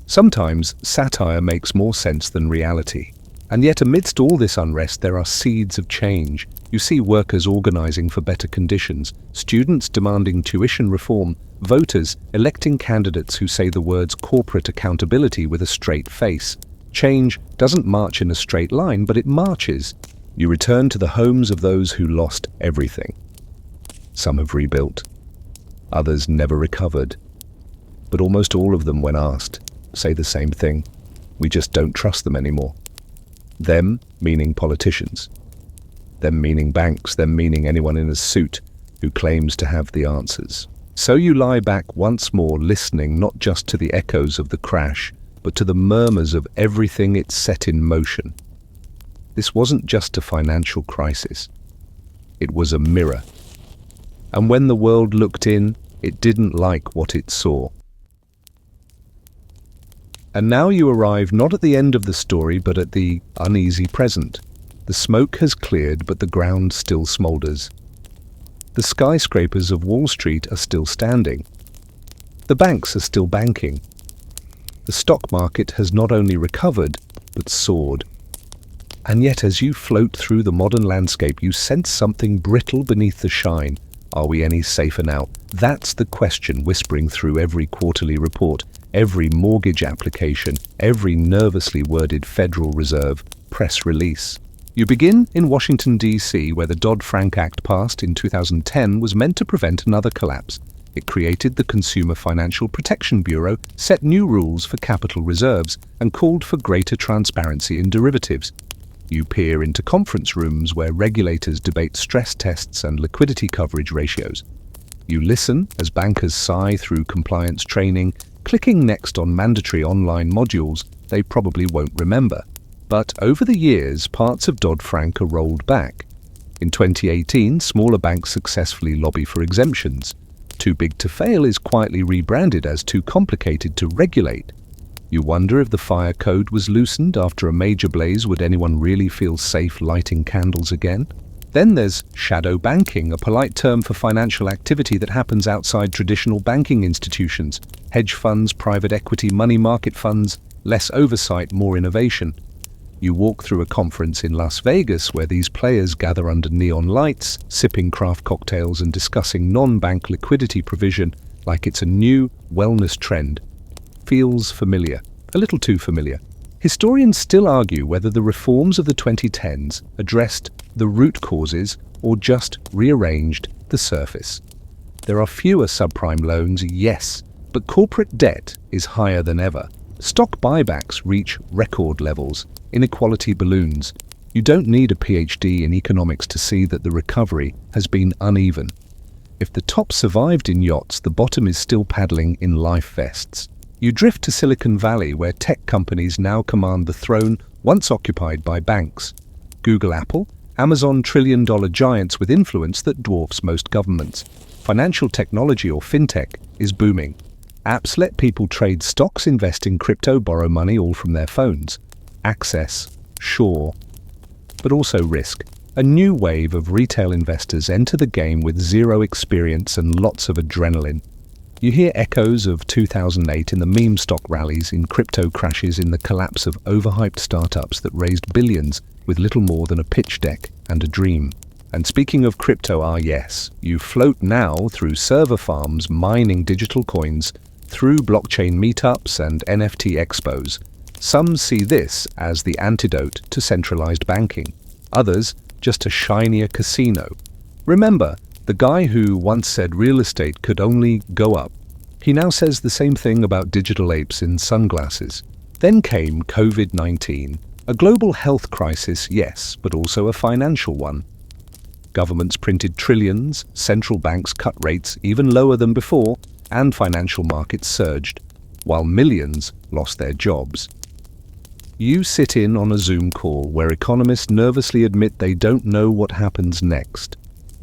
S1: Sometimes satire makes more sense than reality. And yet amidst all this unrest there are seeds of change. You see workers organizing for better conditions, students demanding tuition reform, voters electing candidates who say the words corporate accountability with a straight face. Change doesn't march in a straight line, but it marches. You return to the homes of those who lost everything. Some have rebuilt. Others never recovered. But almost all of them, when asked, say the same thing: we just don't trust them anymore. Them meaning politicians. Them meaning banks. Them meaning anyone in a suit who claims to have the answers. So you lie back once more, listening not just to the echoes of the crash, but to the murmurs of everything it set in motion. This wasn't just a financial crisis. It was a mirror. And when the world looked in, it didn't like what it saw. And now you arrive not at the end of the story, but at the uneasy present. The smoke has cleared, but the ground still smoulders. The skyscrapers of Wall Street are still standing. The banks are still banking. The stock market has not only recovered, but soared. And yet as you float through the modern landscape, you sense something brittle beneath the shine. Are we any safer now? That's the question whispering through every quarterly report, every mortgage application, every nervously worded Federal Reserve press release. You begin in Washington, D.C., where the Dodd-Frank Act passed in 2010 was meant to prevent another collapse. It created the Consumer Financial Protection Bureau, set new rules for capital reserves, and called for greater transparency in derivatives. You peer into conference rooms where regulators debate stress tests and liquidity coverage ratios. You listen as bankers sigh through compliance training, clicking next on mandatory online modules they probably won't remember. But over the years, parts of Dodd-Frank are rolled back. In 2018, smaller banks successfully lobby for exemptions. Too big to fail is quietly rebranded as too complicated to regulate. You wonder if the fire code was loosened after a major blaze, would anyone really feel safe lighting candles again? Then there's shadow banking, a polite term for financial activity that happens outside traditional banking institutions. Hedge funds, private equity, money market funds, less oversight, more innovation. You walk through a conference in Las Vegas where these players gather under neon lights, sipping craft cocktails and discussing non-bank liquidity provision like it's a new wellness trend. Feels familiar, a little too familiar. Historians still argue whether the reforms of the 2010s addressed the root causes or just rearranged the surface. There are fewer subprime loans, yes, but corporate debt is higher than ever. Stock buybacks reach record levels, inequality balloons. You don't need a PhD in economics to see that the recovery has been uneven. If the top survived in yachts, the bottom is still paddling in life vests. You drift to Silicon Valley, where tech companies now command the throne once occupied by banks. Google, Apple, Amazon, trillion-dollar giants with influence that dwarfs most governments. Financial technology, or fintech, is booming. Apps let people trade stocks, invest in crypto, borrow money, all from their phones. Access, sure, but also risk. A new wave of retail investors enter the game with zero experience and lots of adrenaline. You hear echoes of 2008 in the meme stock rallies, in crypto crashes, in the collapse of overhyped startups that raised billions with little more than a pitch deck and a dream. And speaking of crypto, yes, you float now through server farms mining digital coins, through blockchain meetups and NFT expos. Some see this as the antidote to centralized banking. Others, just a shinier casino. Remember, the guy who once said real estate could only go up. He now says the same thing about digital apes in sunglasses. Then came COVID-19, a global health crisis, yes, but also a financial one. Governments printed trillions, central banks cut rates even lower than before, and financial markets surged, while millions lost their jobs. You sit in on a Zoom call where economists nervously admit they don't know what happens next.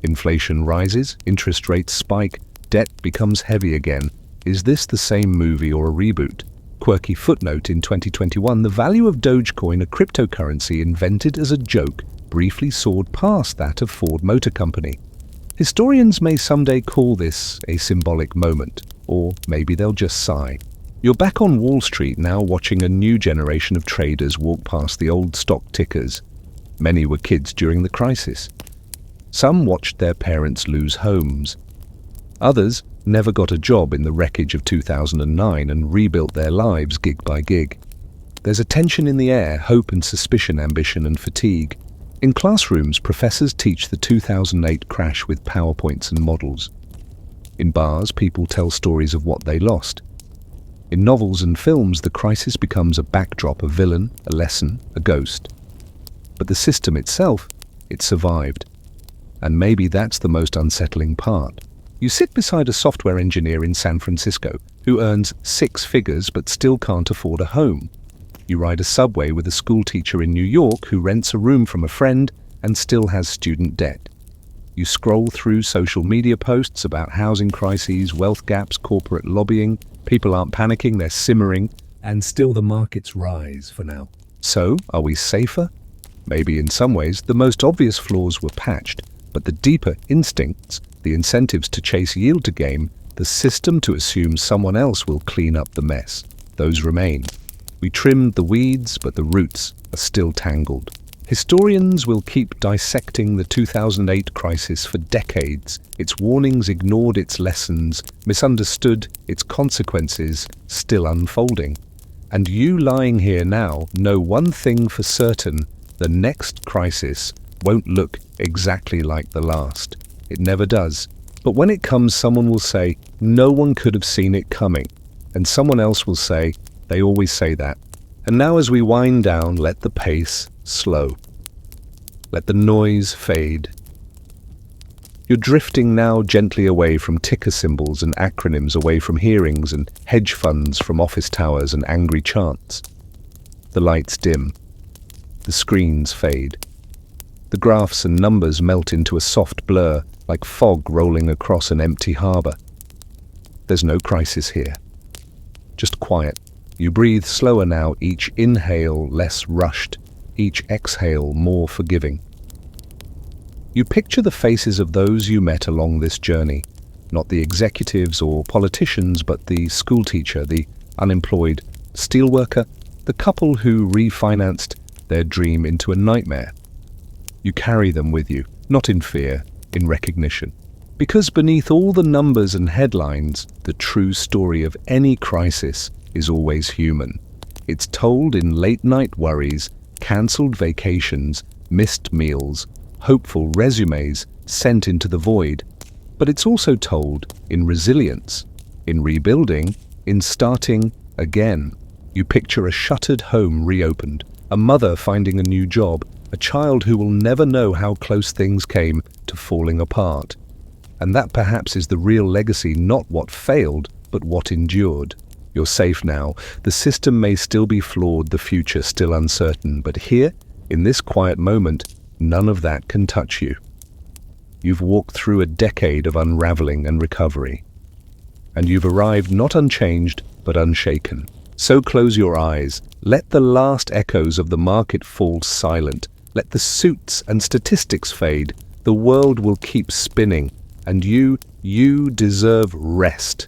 S1: Inflation rises, interest rates spike, debt becomes heavy again. Is this the same movie or a reboot? Quirky footnote: in 2021, the value of Dogecoin, a cryptocurrency invented as a joke, briefly soared past that of Ford Motor Company. Historians may someday call this a symbolic moment, or maybe they'll just sigh. You're back on Wall Street now, watching a new generation of traders walk past the old stock tickers. Many were kids during the crisis. Some watched their parents lose homes. Others never got a job in the wreckage of 2009 and rebuilt their lives gig by gig. There's a tension in the air, hope and suspicion, ambition and fatigue. In classrooms, professors teach the 2008 crash with PowerPoints and models. In bars, people tell stories of what they lost. In novels and films, the crisis becomes a backdrop, a villain, a lesson, a ghost. But the system itself, it survived. And maybe that's the most unsettling part. You sit beside a software engineer in San Francisco who earns 6 figures but still can't afford a home. You ride a subway with a school teacher in New York who rents a room from a friend and still has student debt. You scroll through social media posts about housing crises, wealth gaps, corporate lobbying. People aren't panicking, they're simmering, and still the markets rise for now. So, are we safer? Maybe in some ways the most obvious flaws were patched, but the deeper instincts, the incentives to chase yield to game, the system to assume someone else will clean up the mess, those remain. We trimmed the weeds, but the roots are still tangled. Historians will keep dissecting the 2008 crisis for decades. Its warnings ignored, its lessons misunderstood, its consequences still unfolding. And you lying here now know one thing for certain: the next crisis won't look exactly like the last. It never does. But when it comes, someone will say, no one could have seen it coming. And someone else will say, they always say that. And now as we wind down, let the pace slow. Let the noise fade. You're drifting now gently away from ticker symbols and acronyms, away from hearings and hedge funds, from office towers and angry chants. The lights dim. The screens fade. The graphs and numbers melt into a soft blur, like fog rolling across an empty harbor. There's no crisis here. Just quiet. You breathe slower now, each inhale less rushed, each exhale more forgiving. You picture the faces of those you met along this journey, not the executives or politicians, but the schoolteacher, the unemployed steelworker, the couple who refinanced their dream into a nightmare. You carry them with you, not in fear, in recognition. Because beneath all the numbers and headlines, the true story of any crisis is always human. It's told in late-night worries, cancelled vacations, missed meals, hopeful resumes sent into the void. But it's also told in resilience, in rebuilding, in starting again. You picture a shuttered home reopened, a mother finding a new job, a child who will never know how close things came to falling apart. And that perhaps is the real legacy, not what failed, but what endured. You're safe now. The system may still be flawed, the future still uncertain, but here, in this quiet moment, none of that can touch you. You've walked through a decade of unraveling and recovery. And you've arrived not unchanged, but unshaken. So close your eyes. Let the last echoes of the market fall silent. Let the suits and statistics fade. The world will keep spinning. And you deserve rest.